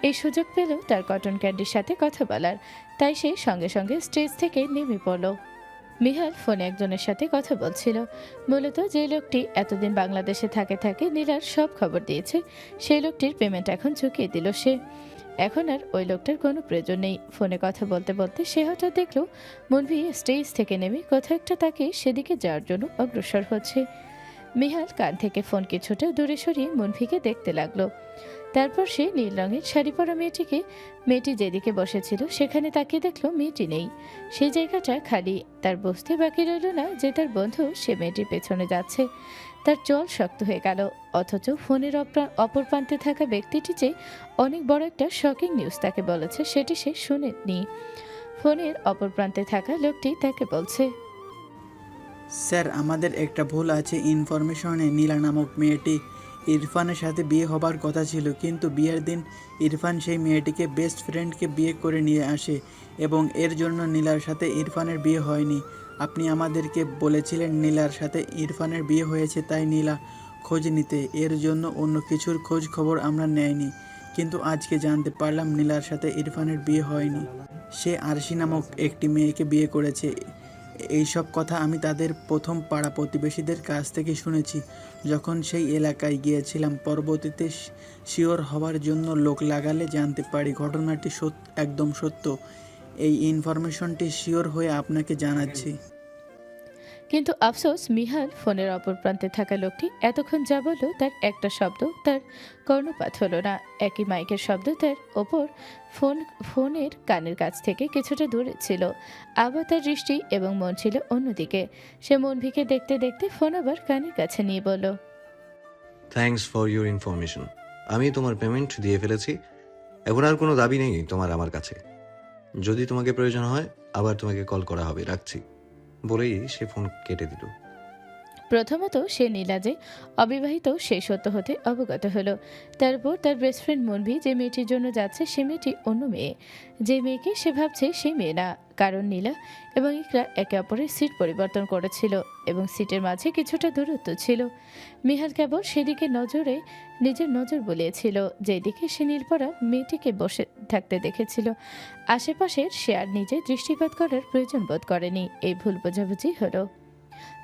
[SPEAKER 1] এই সুযোগ পেল তার কটন ক্যান্ডির সাথে কথা বলার, তাই সে সঙ্গে সঙ্গে স্টেজ থেকে নেমে পড়ল। মিহাল ফোনে একজনের সাথে কথা বলছিল। মূলত যে লোকটি এতদিন বাংলাদেশে থাকে নীলার সব খবর দিয়েছে, সেই লোকটির পেমেন্ট এখন চুকিয়ে দিল সে। এখন আর ওই লোকটার কোনো প্রয়োজন নেই। ফোনে কথা বলতে বলতে সে হঠাৎ দেখলো মনভি স্টেজ থেকে নেমে কোথাও একটা তাকে সেদিকে যাওয়ার জন্য অগ্রসর হচ্ছে। মিহাল কান থেকে ফোন কিছুটা দূরে সরিয়ে মনভিকে দেখতে লাগলো। তারপর সে নীল রঙের শাড়ি পরা মেয়েটি যেদিকে বসেছিল সেখানে তাকিয়ে দেখলো মেয়েটি নেই। সেই জায়গাটা খালি। তার বুঝতে বাকি রইল না যে তার বন্ধু সে মেয়েটির পেছনে যাচ্ছে। তার জল শক্ত হয়ে গেল। অথচ ফোনের অপর প্রান্তে থাকা ব্যক্তিটি যে অনেক বড় একটা শকিং নিউজ তাকে বলেছে সেটি সে শুনেনি। ফোনের অপর প্রান্তে থাকা লোকটি তাকে বলছে,
[SPEAKER 9] স্যার আমাদের একটা ভুল আছে। ইনফরমেশনে নীলা নামক মেয়েটি ইরফানের সাথে বিয়ে হবার কথা ছিল, কিন্তু বিয়ের দিন ইরফান সেই মেয়েটিকে বেস্ট ফ্রেন্ডকে বিয়ে করে নিয়ে আসে এবং এর জন্য নীলার সাথে ইরফানের বিয়ে হয়নি। আপনি আমাদেরকে বলেছিলেন নীলার সাথে ইরফানের বিয়ে হয়েছে, তাই নীলা খোঁজ নিতে, এর জন্য অন্য কিছুর খোঁজ খবর আমরা নেয়নি। কিন্তু আজকে জানতে পারলাম নীলার সাথে ইরফানের বিয়ে হয়নি, সে আরশি নামক একটি মেয়েকে বিয়ে করেছে। এইসব কথা আমি তাদের প্রথম পাড়া প্রতিবেশীদের কাছ থেকে শুনেছি যখন সেই এলাকায় গিয়েছিলাম। পরবর্তীতে শিওর হওয়ার জন্য লোক লাগালে জানতে পারি ঘটনাটি একদম সত্য। এই ইনফরমেশনটি শিওর হয়ে আপনাকে জানাচ্ছি।
[SPEAKER 1] কিন্তু আফসোস, মিহাল ফোনের অপর প্রান্তে থাকা লোকটি এতক্ষণ যা বলল তার একটা শব্দ তার কর্ণপাত হলো না। একই মাইকের শব্দ তার ওপর ফোনের কানের কাছ থেকে কিছুটা দূরে ছিল। আবার তার দৃষ্টি এবং মন ছিল অন্যদিকে। সে মনভিকে দেখতে দেখতে ফোন আবার কানের কাছে নিয়ে বলল,
[SPEAKER 8] থ্যাঙ্কস ফর ইউর ইনফরমেশন। আমি তোমার পেমেন্ট দিয়ে ফেলেছি, এখন আর কোনো দাবি নেই তোমার আমার কাছে। যদি তোমাকে প্রয়োজন হয় আবার তোমাকে কল করা হবে, রাখছি বলেই সে ফোন কেটে দিল।
[SPEAKER 1] প্রথমত সে নীলা যে অবিবাহিত সে সত্য হতে অবগত হলো। তারপর তার বেস্ট ফ্রেন্ড মনভি যে মেয়েটির জন্য যাচ্ছে সে মেয়েটি অন্য মেয়ে, যে মেয়েকে সে ভাবছে সেই মেয়ে না। কারণ নীলা এবং ইকরা একে অপরের সিট পরিবর্তন করেছিল এবং সিটের মাঝে কিছুটা দূরত্ব ছিল। মিহাল কেবল সেদিকে নজরে নিজের নজর বুলিয়েছিল, যেদিকে সে নীলপরা মেয়েটিকে বসে থাকতে দেখেছিল। আশেপাশের সে আর নিজে দৃষ্টিপাত করার প্রয়োজন বোধ করেনি। এই ভুল বোঝাবুঝি হলো।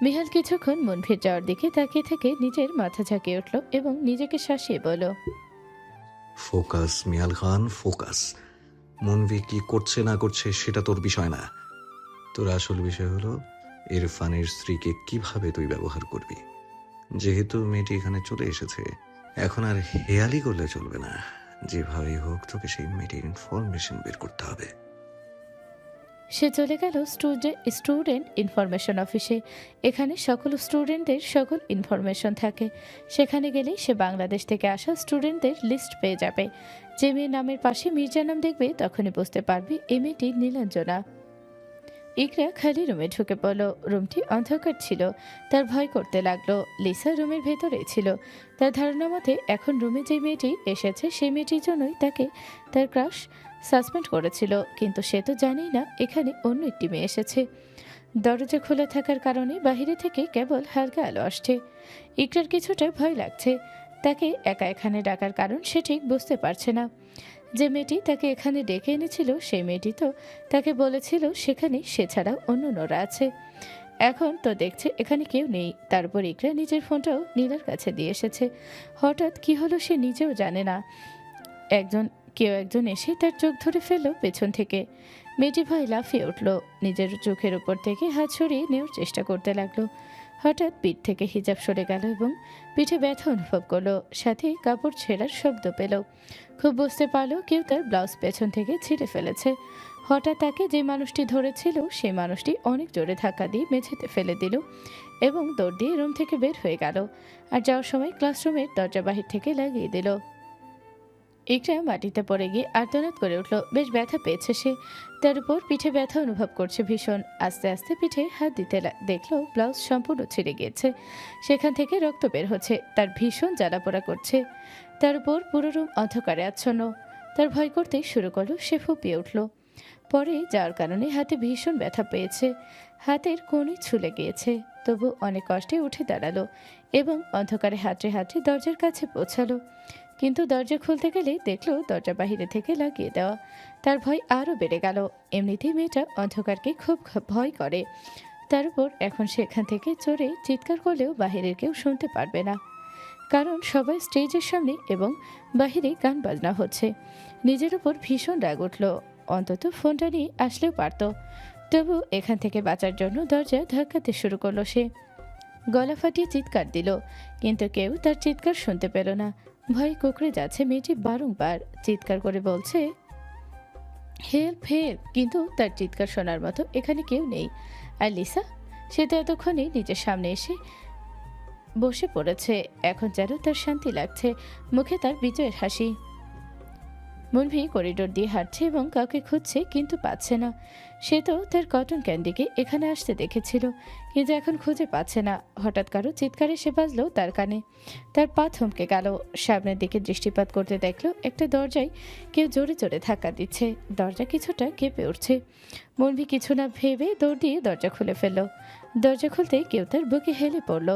[SPEAKER 1] মিহাল কিছুক্ষণ মনভির যাওয়ার দিকে তাকিয়ে থেকে নিজের মাথা ঝাঁকিয়ে উঠল এবং নিজেকে শাসিয়ে বলল,
[SPEAKER 8] ফোকাস মিয়াল খান, ফোকাস। মনভি কি করছে না করছে সেটা তোর বিষয় না। তোর আসল বিষয় হলো ইরফানের স্ত্রীকে কিভাবে তুই ব্যবহার করবি। যেহেতু মেয়েটি এখানে চলে এসেছে, এখন আর হেয়ালি করলে চলবে না। যেভাবেই হোক তোকে সেই মেয়েটির ইনফরমেশন বের করতে হবে।
[SPEAKER 1] সে চলে গেল স্টুডেন্ট ইনফরমেশন অফিসে। এখানে সকল স্টুডেন্টদের সকল ইনফরমেশন থাকে। সেখানে গেলেই সে বাংলাদেশ থেকে আসা স্টুডেন্টদের লিস্ট পেয়ে যাবে। যে মেয়ের নামের পাশে মির্জা নাম দেখবে তখনই বুঝতে পারবে এই মেয়েটি নীলাঞ্জনা। ইকরা খালি রুমে ঢুকে পড়ল। রুমটি অন্ধকার ছিল, তার ভয় করতে লাগলো। লিসা রুমের ভেতরে ছিল। তার ধারণা মতে এখন রুমে যে মেয়েটি এসেছে সেই মেয়েটির জন্যই তাকে তার ক্রাশ সাসপেন্ড করেছিল। কিন্তু সে তো জানেই না এখানে অন্য একটি মেয়ে এসেছে। দরজা খোলা থাকার কারণে বাহিরে থেকে কেবল হালকা আলো আসছে। ইকরার কিছুটা ভয় লাগছে। তাকে একা এখানে ডাকার কারণ সে ঠিক বুঝতে পারছে না। যে মেয়েটি তাকে এখানে ডেকে এনেছিল সেই মেয়েটি তো তাকে বলেছিল সেখানে সে ছাড়া অন্য নোরা আছে। এখন তো দেখছে এখানে কেউ নেই। তারপর ইকরা নিজের ফোনটাও নীলার কাছে দিয়ে এসেছে। হঠাৎ কি হলো সে নিজেও জানে না। কেউ একজন এসে তার চোখ ধরে ফেলল পেছন থেকে। মেয়েটি ভয় লাফিয়ে উঠল। নিজের চোখের উপর থেকে হাত সরিয়ে নেওয়ার চেষ্টা করতে লাগলো। হঠাৎ পিঠ থেকে হিজাব সরে গেল এবং পিঠে ব্যথা অনুভব করলো। সাথে কাপড় ছেঁড়ার শব্দ পেল। খুব বুঝতে পারলো কেউ তার ব্লাউজ পেছন থেকে ছিঁড়ে ফেলেছে। হঠাৎ তাকে যে মানুষটি ধরেছিল সেই মানুষটি অনেক জোরে ধাক্কা দিয়ে মেঝেতে ফেলে দিল এবং দৌড় দিয়ে রুম থেকে বের হয়ে গেল। আর যাওয়ার সময় ক্লাসরুমের দরজা বাহির থেকে লাগিয়ে দিল। ইকরা মাটিতে পড়ে গিয়ে আর্তনাদ করে উঠল। বেশ ব্যথা পেয়েছে সে। তার উপর পিঠে ব্যথা অনুভব করছে ভীষণ। আস্তে আস্তে পিঠে হাত দিতে দেখলো ব্লাউজ সম্পূর্ণ ছিঁড়ে গিয়েছে। সেখান থেকে রক্ত বের হচ্ছে। তার ভীষণ জ্বালাপোড়া করছে। তার উপর পুরো রুম অন্ধকারে আচ্ছন্ন। তার ভয় করতেই শুরু করলো। সে ফুপিয়ে উঠল। পরে যাওয়ার কারণে হাতে ভীষণ ব্যথা পেয়েছে। হাতের কোণই ছুলে গিয়েছে। তবু অনেক কষ্টে উঠে দাঁড়ালো এবং অন্ধকারে হাঁটতে হাঁটতে দরজার কাছে পৌঁছালো। কিন্তু দরজা খুলতে গেলে দেখলো দরজা বাহিরে থেকে লাগিয়ে দেওয়া। তার ভয় আরও বেড়ে গেল। এমনিতেই মেয়েটা অন্ধকারকে খুব ভয় করে। তার উপর এখন সেখান থেকে চড়ে চিৎকার করলেও বাহিরের কেউ শুনতে পারবে না, কারণ সবাই স্টেজের সামনে এবং বাহিরে গান বাজনা হচ্ছে। নিজের উপর ভীষণ রাগ উঠল। অন্তত ফোনটা নিয়ে আসলেও পারত। তবু এখান থেকে বাঁচার জন্য দরজা ধাক্কাতে শুরু করলো সে। গলা ফাটিয়ে চিৎকার দিল, কিন্তু কেউ তার চিৎকার শুনতে পেল না। ভয়ে কুঁকড়ে যাচ্ছে মেয়েটি। বারংবার চিৎকার করে বলছে হেল্প হেল্প, কিন্তু তার চিৎকার শোনার মতো এখানে কেউ নেই। আর লিসা, সে তো এতক্ষণে নিজের সামনে এসে বসে পড়েছে। এখন যেন তার শান্তি লাগছে, মুখে তার বিজয়ের হাসি। মনভি করিডোর দিয়ে হাঁটছে এবং কাউকে খুঁজছে, কিন্তু পাচ্ছে না। সে তো তার কটন ক্যান্ডিকে এখানে আসতে দেখেছিল, কিন্তু এখন খুঁজে পাচ্ছে না। হঠাৎ কারো চিৎকারে সে বাজলো তার কানে। তার পা থমকে গেল। সামনের দিকে দৃষ্টিপাত করতে দেখলো একটা দরজায় কেউ জোরে জোরে ধাক্কা দিচ্ছে। দরজা কিছুটা কেঁপে উঠছে। মনভি কিছু না ভেবে দৌড় দিয়ে দরজা খুলে ফেলল। দরজা খুলতেই কেউ তার বুকে হেলে পড়ল।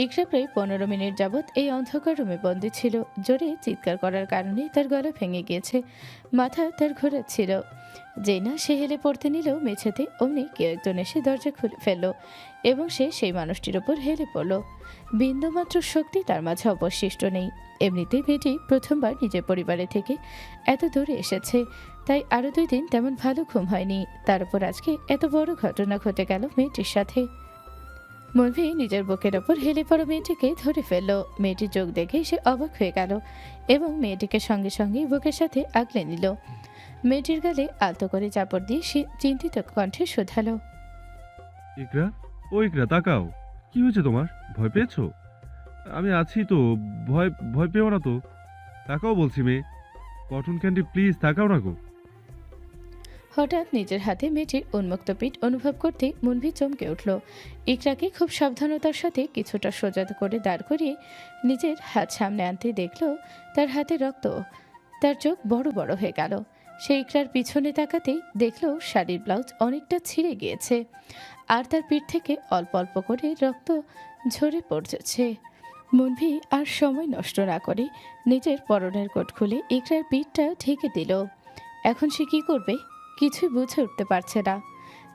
[SPEAKER 1] ইকরা প্রায় 15 মিনিট যাবৎ এই অন্ধকার রুমে বন্দী ছিল। জোরে চিৎকার করার কারণে তার গলা ভেঙে গিয়েছে, মাথা তার ঘোরাচ্ছিল। যেই না সে হেলে পড়তে নিল মেঝেতে, অমনি কেউ একজন এসে দরজা খুলে ফেলল এবং সে সেই মানুষটির ওপর হেলে পড়ল। বিন্দুমাত্র শক্তি তার মাঝে অবশিষ্ট নেই। এমনিতেই মেয়েটি প্রথমবার নিজের পরিবারের থেকে এত দূরে এসেছে, তাই আরও 2 দিন তেমন ভালো ঘুম হয়নি। তার উপর আজকে এত বড় ঘটনা ঘটে গেল মেয়েটির সাথে। মনভি নিজের বুকের ওপর হেলে পড়া মেয়েটিকে ধরে ফেলল। মেয়েটির চোখ দেখে সে অবাক হয়ে গেল এবং মেয়েটিকে সঙ্গে সঙ্গে বুকের সাথে আগলে নিল। মেয়েটির গালে আলতো করে চাপড় দিয়ে সে চিন্তিত কণ্ঠে শোধালো,
[SPEAKER 6] ইকরা, ও ইকরা, তাকাও। কি হয়েছে তোমার? ভয় পেয়েছো? আমি আছি তো, ভয় ভয় পেও না তো। তাকাও বলছি মেয়ে। কটন ক্যান্ডি, প্লিজ তাকাও না গো।
[SPEAKER 1] হঠাৎ নিজের হাতে মেয়েটির উন্মুক্ত পিঠ অনুভব করতে মনভি চমকে উঠল। ইকরাকে খুব সাবধানতার সাথে কিছুটা সোজা করে দাঁড় করিয়ে নিজের হাত সামনে আনতে দেখল তার হাতে রক্ত। তার চোখ বড় বড় হয়ে গেল। সে ইকরার পিছনে তাকাতেই দেখল শাড়ির ব্লাউজ অনেকটা ছিঁড়ে গিয়েছে আর তার পিঠ থেকে অল্প অল্প করে রক্ত ঝরে পড়ছে। মনভি আর সময় নষ্ট না করে নিজের পরনের কোট খুলে ইকরার পিঠটা ঢেকে দিল। এখন সে কি করবে কিছুই বুঝে উঠতে পারছে না।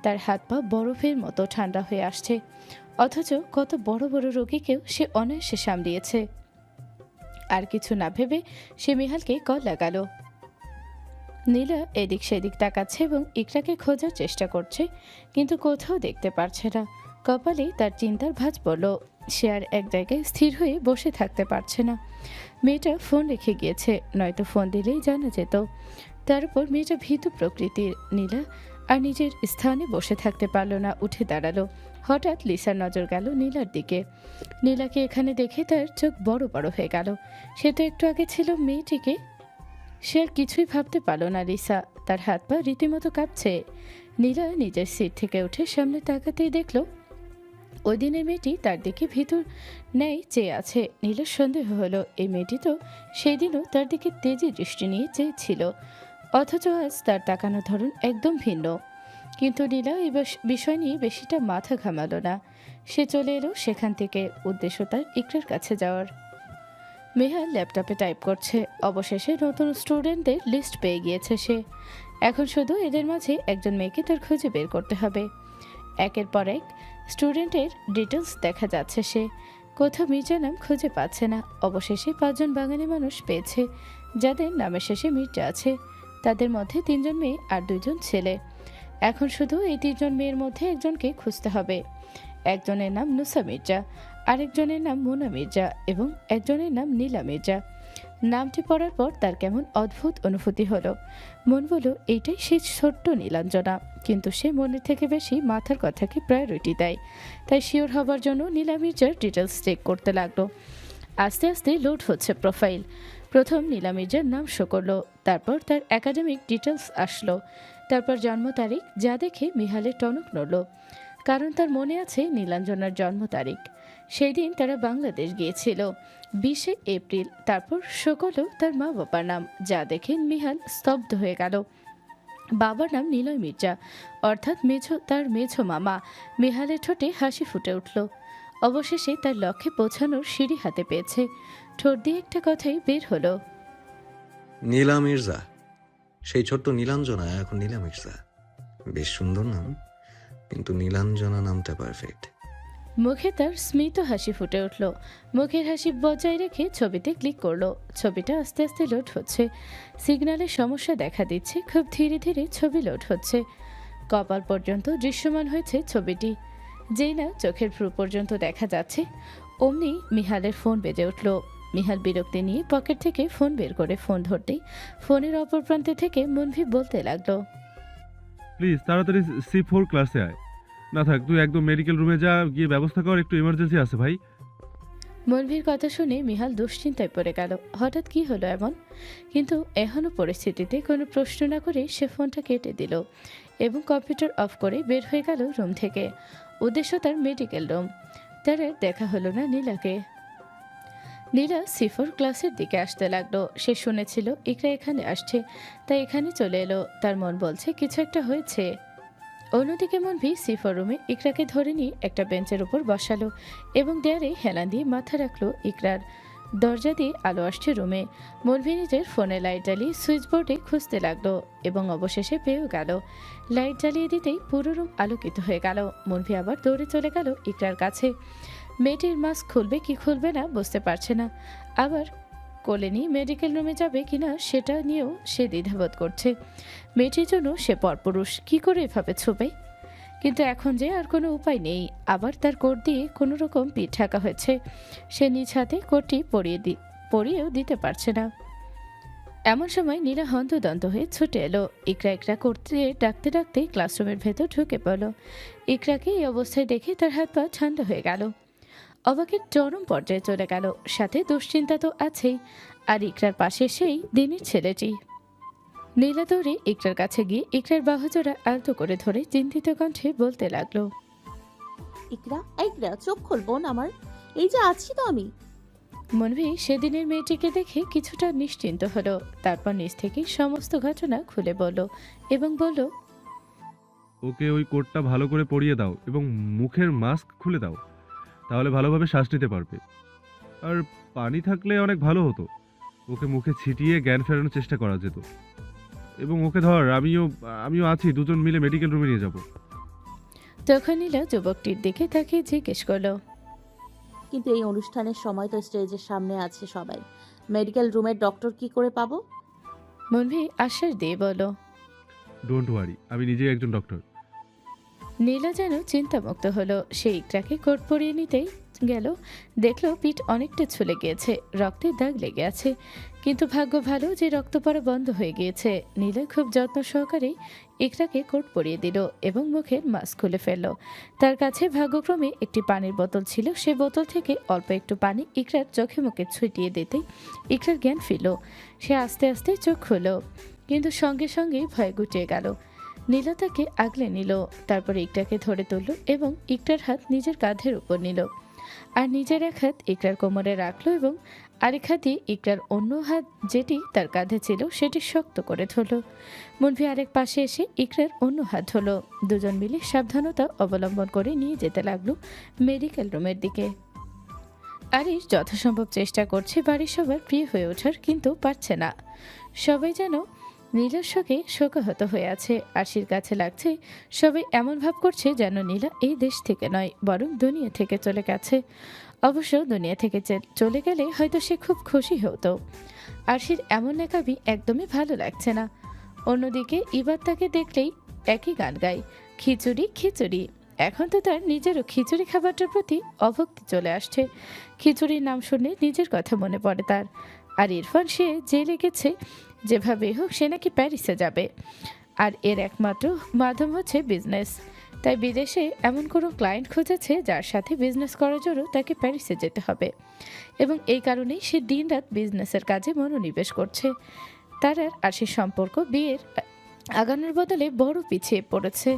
[SPEAKER 1] তার হাত পা বরফের মতো ঠান্ডা হয়ে আসছে, অথচ কত বড় বড় রোগীকেও সে অনায়াসে সামলিয়েছে। আর কিছু না ভেবে সে মিহালকে কল লাগালো। নীলা এদিক সেদিক তাকাচ্ছে এবং ইকরাকে খোঁজার চেষ্টা করছে, কিন্তু কোথাও দেখতে পারছে না। কপালে তার চিন্তার ভাঁজ পড়ল। সে আর এক জায়গায় স্থির হয়ে বসে থাকতে পারছে না। মেয়েটা ফোন রেখে গিয়েছে, নয়তো ফোন দিলেই জানা যেত। তার উপর মেয়েটা ভীতু প্রকৃতির। নীলা আর নিজের স্থানে বসে থাকতে পারল না, উঠে দাঁড়ালো। হঠাৎ লিসার নজর গেল নীলার দিকে। নীলাকে এখানে দেখে তার চোখ বড় বড় হয়ে গেল। সে তো একটু আগে ছিল মেয়েটিকে। সে আর কিছুই ভাবতে পারল না। লিসা, তার হাত পা রীতিমতো কাঁপছে। নীলা নিজের সিট থেকে উঠে সামনে তাকাতেই দেখল ওই দিনের মেয়েটি তার দিকে ভিতর ন্যায় চেয়ে আছে। নীলার সন্দেহ হলো এই মেয়েটি তো সেই দিনও তার দিকে তেজি দৃষ্টি নিয়ে চেয়েছিল, অথচ আজ তার তাকানোর ধরন একদম ভিন্ন। কিন্তু নীলা এই বিষয় নিয়ে বেশিটা মাথা ঘামালো না। সে চলে এলো সেখান থেকে। উদ্দেশ্য তার ইকরার কাছে যাওয়ার। মেহা ল্যাপটপে টাইপ করছে। অবশেষে নতুন স্টুডেন্টদের লিস্ট পেয়ে গিয়েছে সে। এখন শুধু এদের মাঝে একজন মেয়েকে তার খুঁজে বের করতে হবে। একের পর এক স্টুডেন্টের ডিটেলস দেখা যাচ্ছে। সে কোথাও মির্জা নাম খুঁজে পাচ্ছে না। অবশেষে 5 জন বাঙালি মানুষ পেয়েছে যাদের নামের শেষে মির্জা আছে। তাদের মধ্যে 3 জন মেয়ে আর 2 জন ছেলে। এখন শুধু এই 3 জন মেয়ের মধ্যে একজনকে খুঁজতে হবে। একজনের নাম নুসা মির্জা, আরেকজনের নাম মোনা মির্জা এবং একজনের নাম নীলা মির্জা। নামটি পড়ার পর তার কেমন অদ্ভুত অনুভূতি হলো। মন বলল এইটাই সেই ছোট্ট নীলাঞ্জনা, কিন্তু সে মনের থেকে বেশি মাথার কথাকে প্রায়োরিটি দেয়। তাই শিওর হবার জন্য নীলা মির্জার ডিটেলস চেক করতে লাগলো। আস্তে আস্তে লোড হচ্ছে প্রোফাইল। প্রথম নীলা মির্জার নাম শো করলো, তারপর তার একাডেমিক ডিটেলস আসলো, তারপর জন্ম তারিখ, যা দেখে মিহালের টনক নড়ল। কারণ তার মনে আছে নীলাঞ্জনার জন্ম তারিখ। সেই দিন তারা বাংলাদেশ গিয়েছিল 20 এপ্রিল। তারপর শো করলো তার মা বাবার নাম, যা দেখে মিহাল স্তব্ধ হয়ে গেল। বাবার নাম নিলয় মির্জা, অর্থাৎ তার মেঝো মামা। মিহালের ঠোঁটে হাসি ফুটে উঠল। অবশেষে তার লক্ষ্যে পৌঁছানোর সিঁড়ি হাতে পেয়েছে। ঠোঁট দিয়ে একটা কথাই বের হলো,
[SPEAKER 8] নীলা মির্জা। সেই ছোট্ট নীলাঞ্জনা এখন নীলা মির্জা। বেশ সুন্দর নাম, কিন্তু নীলাঞ্জনা নামটা পারফেক্ট।
[SPEAKER 1] মুখে তার স্মিত হাসি ফুটে উঠল। মুখের হাসি বজায় রেখে ছবিতে ক্লিক করলো। ছবিটা আস্তে আস্তে লোড হচ্ছে। সিগন্যালের সমস্যা দেখা দিচ্ছে। খুব ধীরে ধীরে ছবি লোড হচ্ছে। কপাল পর্যন্ত দৃশ্যমান হয়েছে ছবিটি। যেই না চোখের ভ্রু পর্যন্ত দেখা যাচ্ছে, অমনি মিহালের ফোন বেজে উঠল। মিহাল বিরক্তি নিয়ে পকেট থেকে ফোন বের করে ফোন ধরতেই ফোনের অপর প্রান্তে থেকে মনভি বলতে লাগলো,
[SPEAKER 6] প্লিজ তাড়াতাড়ি C4 ক্লাসে আয়। না থাক, তুই একদম মেডিকেল রুমে যা, গিয়ে ব্যবস্থা কর, একটু ইমার্জেন্সি আছে ভাই।
[SPEAKER 1] মনভির কথা শুনে মিহাল দুশ্চিন্তায় পড়ে গেল। হঠাৎ কি হলো এমন? কিন্তু এখনও পরিস্থিতিতে কোনো প্রশ্ন না করে সে ফোনটা কেটে দিল এবং কম্পিউটার অফ করে বের হয়ে গেল রুম থেকে। উদ্দেশ্য তার মেডিকেল রুম। তার আর দেখা হলো না নীলাকে। নীলা C4 ক্লাসের দিকে আসতে লাগলো। সে শুনেছিল ইকরা এখানে আসছে, তাই এখানে চলে এলো। তার মন বলছে কিছু একটা হয়েছে। অন্যদিকে মনভি সিফর রুমে ইকরাকে ধরে নিয়ে একটা বেঞ্চের উপর বসালো এবং দেয়ালে হেলান দিয়ে মাথা রাখলো। ইকরার দরজা দিয়ে আলো আসছে রুমে। মনভি নিজের ফোনে লাইট জ্বালিয়ে সুইচ বোর্ডে খুঁজতে লাগলো এবং অবশেষে পেয়েও গেল। লাইট জ্বালিয়ে দিতেই পুরো রুম আলোকিত হয়ে গেল। মনভি আবার দৌড়ে চলে গেল ইকরার কাছে। মেয়েটির মাস্ক খুলবে কি খুলবে না বুঝতে পারছে না। আবার কোলে নিয়ে মেডিকেল রুমে যাবে কিনা সেটা নিয়েও সে দ্বিধাবোধ করছে। মেয়েটির জন্য সে পরপুরুষ, কি করে এভাবে ছুপে? কিন্তু এখন যে আর কোনো উপায় নেই। আবার তার কোট দিয়ে কোনো রকম পিঠ ঢাকা হয়েছে। সে নিজ হাতে কোটটি পরিয়েও দিতে পারছে না। এমন সময় নীলা হন্তদন্ত হয়ে ছুটে এলো। ইকরা করতে ডাকতে ডাকতে ক্লাসরুমের ভেতর ঢুকে পড়ল। ইকরাকে এই অবস্থায় দেখে তার হাত পা ঠান্ডা হয়ে গেল। অবাকের চরম পর্যায়ে চলে গেল। সাথে দুশ্চিন্তা তো আছেই। আর ইকরার পাশে সেই দিনের ছেলেটি। নীলা দৌড়ে ইকরার কাছে গিয়ে ইকরার বাহুজোড়া আলতো করে ধরে চিন্তিত কণ্ঠে বলতে লাগলো,
[SPEAKER 5] ইকরা, ইকরা, চোখ খোল বোন আমার, এই যে আছি তো আমি।
[SPEAKER 1] মনভি সেদিনের মেয়েটিকে দেখে কিছুটা নিশ্চিন্ত হলো। তারপর নিজ থেকে সমস্ত ঘটনা খুলে বলল এবং বলল,
[SPEAKER 6] ওকে ওই কোটটা ভালো করে পরিয়ে দাও এবং মুখের মাস্ক খুলে দাও, তাহলে ভালোভাবে শ্বাস নিতে পারবে। আর পানি থাকলে অনেক ভালো হতো, ওকে মুখে ছিটিয়ে জ্ঞান ফেরানোর চেষ্টা করা যেত। এবং ওকে ধর, আমিও আছি, দুজন মিলে মেডিকেল রুমে নিয়ে যাব।
[SPEAKER 1] তখন নীলা যুবকটির দিকে তাকিয়ে জিজ্ঞেস করলো,
[SPEAKER 5] কিন্তু এই অনুষ্ঠানের সময় তো স্টেজের সামনে আছে সবাই, মেডিকেল রুমের ডক্টর কি করে পাবো?
[SPEAKER 1] মনভি আশ্বাস দিয়ে বলল।
[SPEAKER 6] ডোন্ট ওয়ারি, আমি নিজেই একজন ডক্টর।
[SPEAKER 1] নীলা যেন চিন্তামুক্ত হলো। সে ইকরাকে কোট পরিয়ে নিতেই গেল। দেখলো পিঠ অনেকটা ছুলে গিয়েছে, রক্তের দাগ লেগে আছে। কিন্তু ভাগ্য ভালো যে রক্ত পড়া বন্ধ হয়ে গিয়েছে। নীলা খুব যত্ন সহকারে ইকরাকে কোট পরিয়ে দিল এবং মুখের মাস্ক খুলে ফেলল। তার কাছে ভাগ্যক্রমে একটি পানির বোতল ছিল। সে বোতল থেকে অল্প একটু পানি ইকরার চোখে মুখে ছুটিয়ে দিতেই ইকরার জ্ঞান ফিরল। সে আস্তে আস্তে চোখ খুলল, কিন্তু সঙ্গে সঙ্গেই ভয় গুটিয়ে গেল। নীলা তাকে আগলে নিল, তারপরে ইকরাকে ধরে তুলল এবং ইকরার হাত নিজের কাঁধের উপর নিল। আর নিজের এক হাত ইকরার কোমরে রাখলো এবং আরেক হাত দিয়ে ইকরার অন্য হাত যেটি তার কাঁধে ছিল সেটি শক্ত করে ধরল। মনভি আরেক পাশে এসে ইকরার অন্য হাত ধরল। দুজন মিলে সাবধানতা অবলম্বন করে নিয়ে যেতে লাগলো মেডিকেল রুমের দিকে। আরিশ যথাসম্ভব চেষ্টা করছে বাড়ির সবার প্রিয় হয়ে ওঠার, কিন্তু পারছে না। সবাই যেন নীলার শোকে শোকাহত হয়ে আছে। আরশির কাছে লাগছে সবাই এমন ভাব করছে যেন নীলা এই দেশ থেকে নয়, বরং দুনিয়া থেকে চলে গেছে। অবশ্য দুনিয়া থেকে চলে গেলে হয়তো সে খুব খুশি হতো। আরশির এমন একাবি একদমই ভালো লাগছে না। অন্যদিকে ইবাদ তাকে দেখলেই একই গান গায়, খিচুড়ি খিচুড়ি। এখন তো তার নিজেরও খিচুড়ি খাবারটার প্রতি অভক্তি চলে আসছে। খিচুড়ির নাম শুনে নিজের কথা মনে পড়ে তার। আর ইরফান, সে জেলে গেছে, যেভাবে হোক সে নাকি প্যারিসে যাবে। আর এর একমাত্র মাধ্যম হচ্ছে বিজনেস। তাই বিদেশে এমন কোনো ক্লায়েন্ট খুঁজেছে যার সাথে বিজনেস করার জন্য তাকে প্যারিসে যেতে হবে। এবং এই কারণেই সে দিনরাত বিজনেসের কাজে মনোনিবেশ করছে। তার আর আরশির সম্পর্ক বিয়ের আগানোর বদলে বড় পিছিয়ে পড়েছে।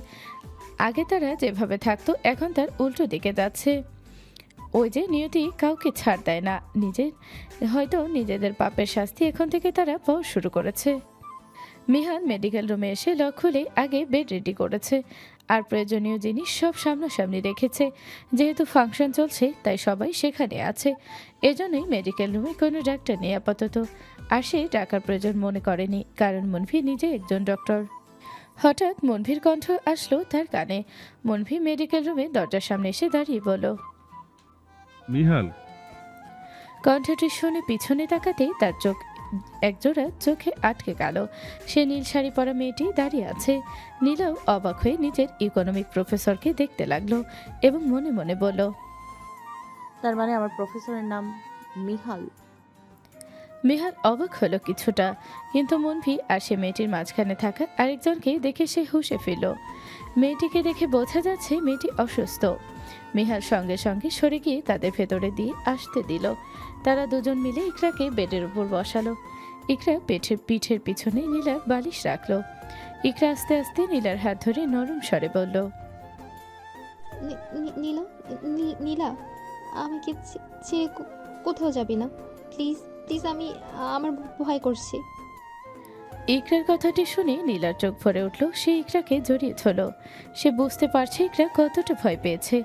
[SPEAKER 1] আগে তারা যেভাবে থাকতো এখন তার উল্টো দিকে যাচ্ছে। ওই যে নিয়তি কাউকে ছাড় দেয় না, হয়তো নিজেদের পাপের শাস্তি এখন থেকে তারা পাওয়া শুরু করেছে। মিহান মেডিকেল রুমে এসে লক খুলে আগে বেড রেডি করেছে আর প্রয়োজনীয় জিনিস সব সামনাসামনি রেখেছে। যেহেতু ফাংশন চলছে তাই সবাই সেখানে আছে। এজন্যই মেডিকেল রুমে কোনো ডাক্তার নেই আপাতত। আর সে ডাকার প্রয়োজন মনে করেনি, কারণ মনভি নিজে একজন ডক্টর। হঠাৎ মনভির কণ্ঠ আসলো তার কানে। মনভি মেডিকেল রুমে দরজার সামনে এসে দাঁড়িয়ে বলল,
[SPEAKER 6] নিহাল।
[SPEAKER 1] কণ্ঠটি শুনে পিছনে তাকাতেই তার চোখ একজোড়া চোখে আটকে গেল। সে নীল শাড়ি পরা মেয়েটি দাঁড়িয়ে আছে। নীলাও অবাক হয়ে নিজের ইকোনমিক প্রফেসরকে দেখতে লাগলো এবং মনে মনে বলল,
[SPEAKER 5] তার মানে আমার প্রফেসরের নাম মিহাল।
[SPEAKER 1] মিহাল অবাক হলো কিছুটা, কিন্তু মনভি আর সে মেয়েটির মাঝখানে থাকা আরেকজনকে দেখে সে হুঁশে ফিরল। মেয়েটিকে দেখে বোঝা যাচ্ছে মেয়েটি অসুস্থ। মিহাল সঙ্গে সঙ্গে সরে গিয়ে তাদের ভেতরে দিয়ে আসতে দিল। তারা দুজন মিলে ইকরাকে বেডের উপর বসালো। ইকরা পিঠের পিছনে নীলার বালিশ রাখলো। ইকরা আস্তে আস্তে নীলার হাত ধরে নরম স্বরে বলল,
[SPEAKER 4] নীলা, নীলা, আমাকে ছেড়ে কোথাও যাবি না, প্লিজ প্লিজ, আমার ভয় করছে।
[SPEAKER 1] ইকরার কথাটি শুনে নীলার চোখ ভরে উঠল। সে ইকরাকে জড়িয়ে ধরল। সে বুঝতে পারছে ইকরা কতটা ভয় পেয়েছে,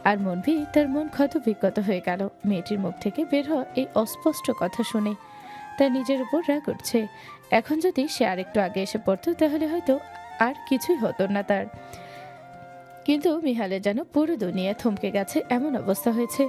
[SPEAKER 1] আর মনভি তার মন ক্ষত বিক্ষত হয়ে গেল মেয়েটির মুখ থেকে বের হওয়া এই অস্পষ্ট কথা শুনে। তার নিজের উপর রাগ উঠছে। এখন যদি সে আরেকটু আগে এসে পড়তো তাহলে হয়তো আর কিছুই হতো না তার। কিন্তু মিহালের যেন পুরো দুনিয়া থমকে গেছে এমন অবস্থা হয়েছে।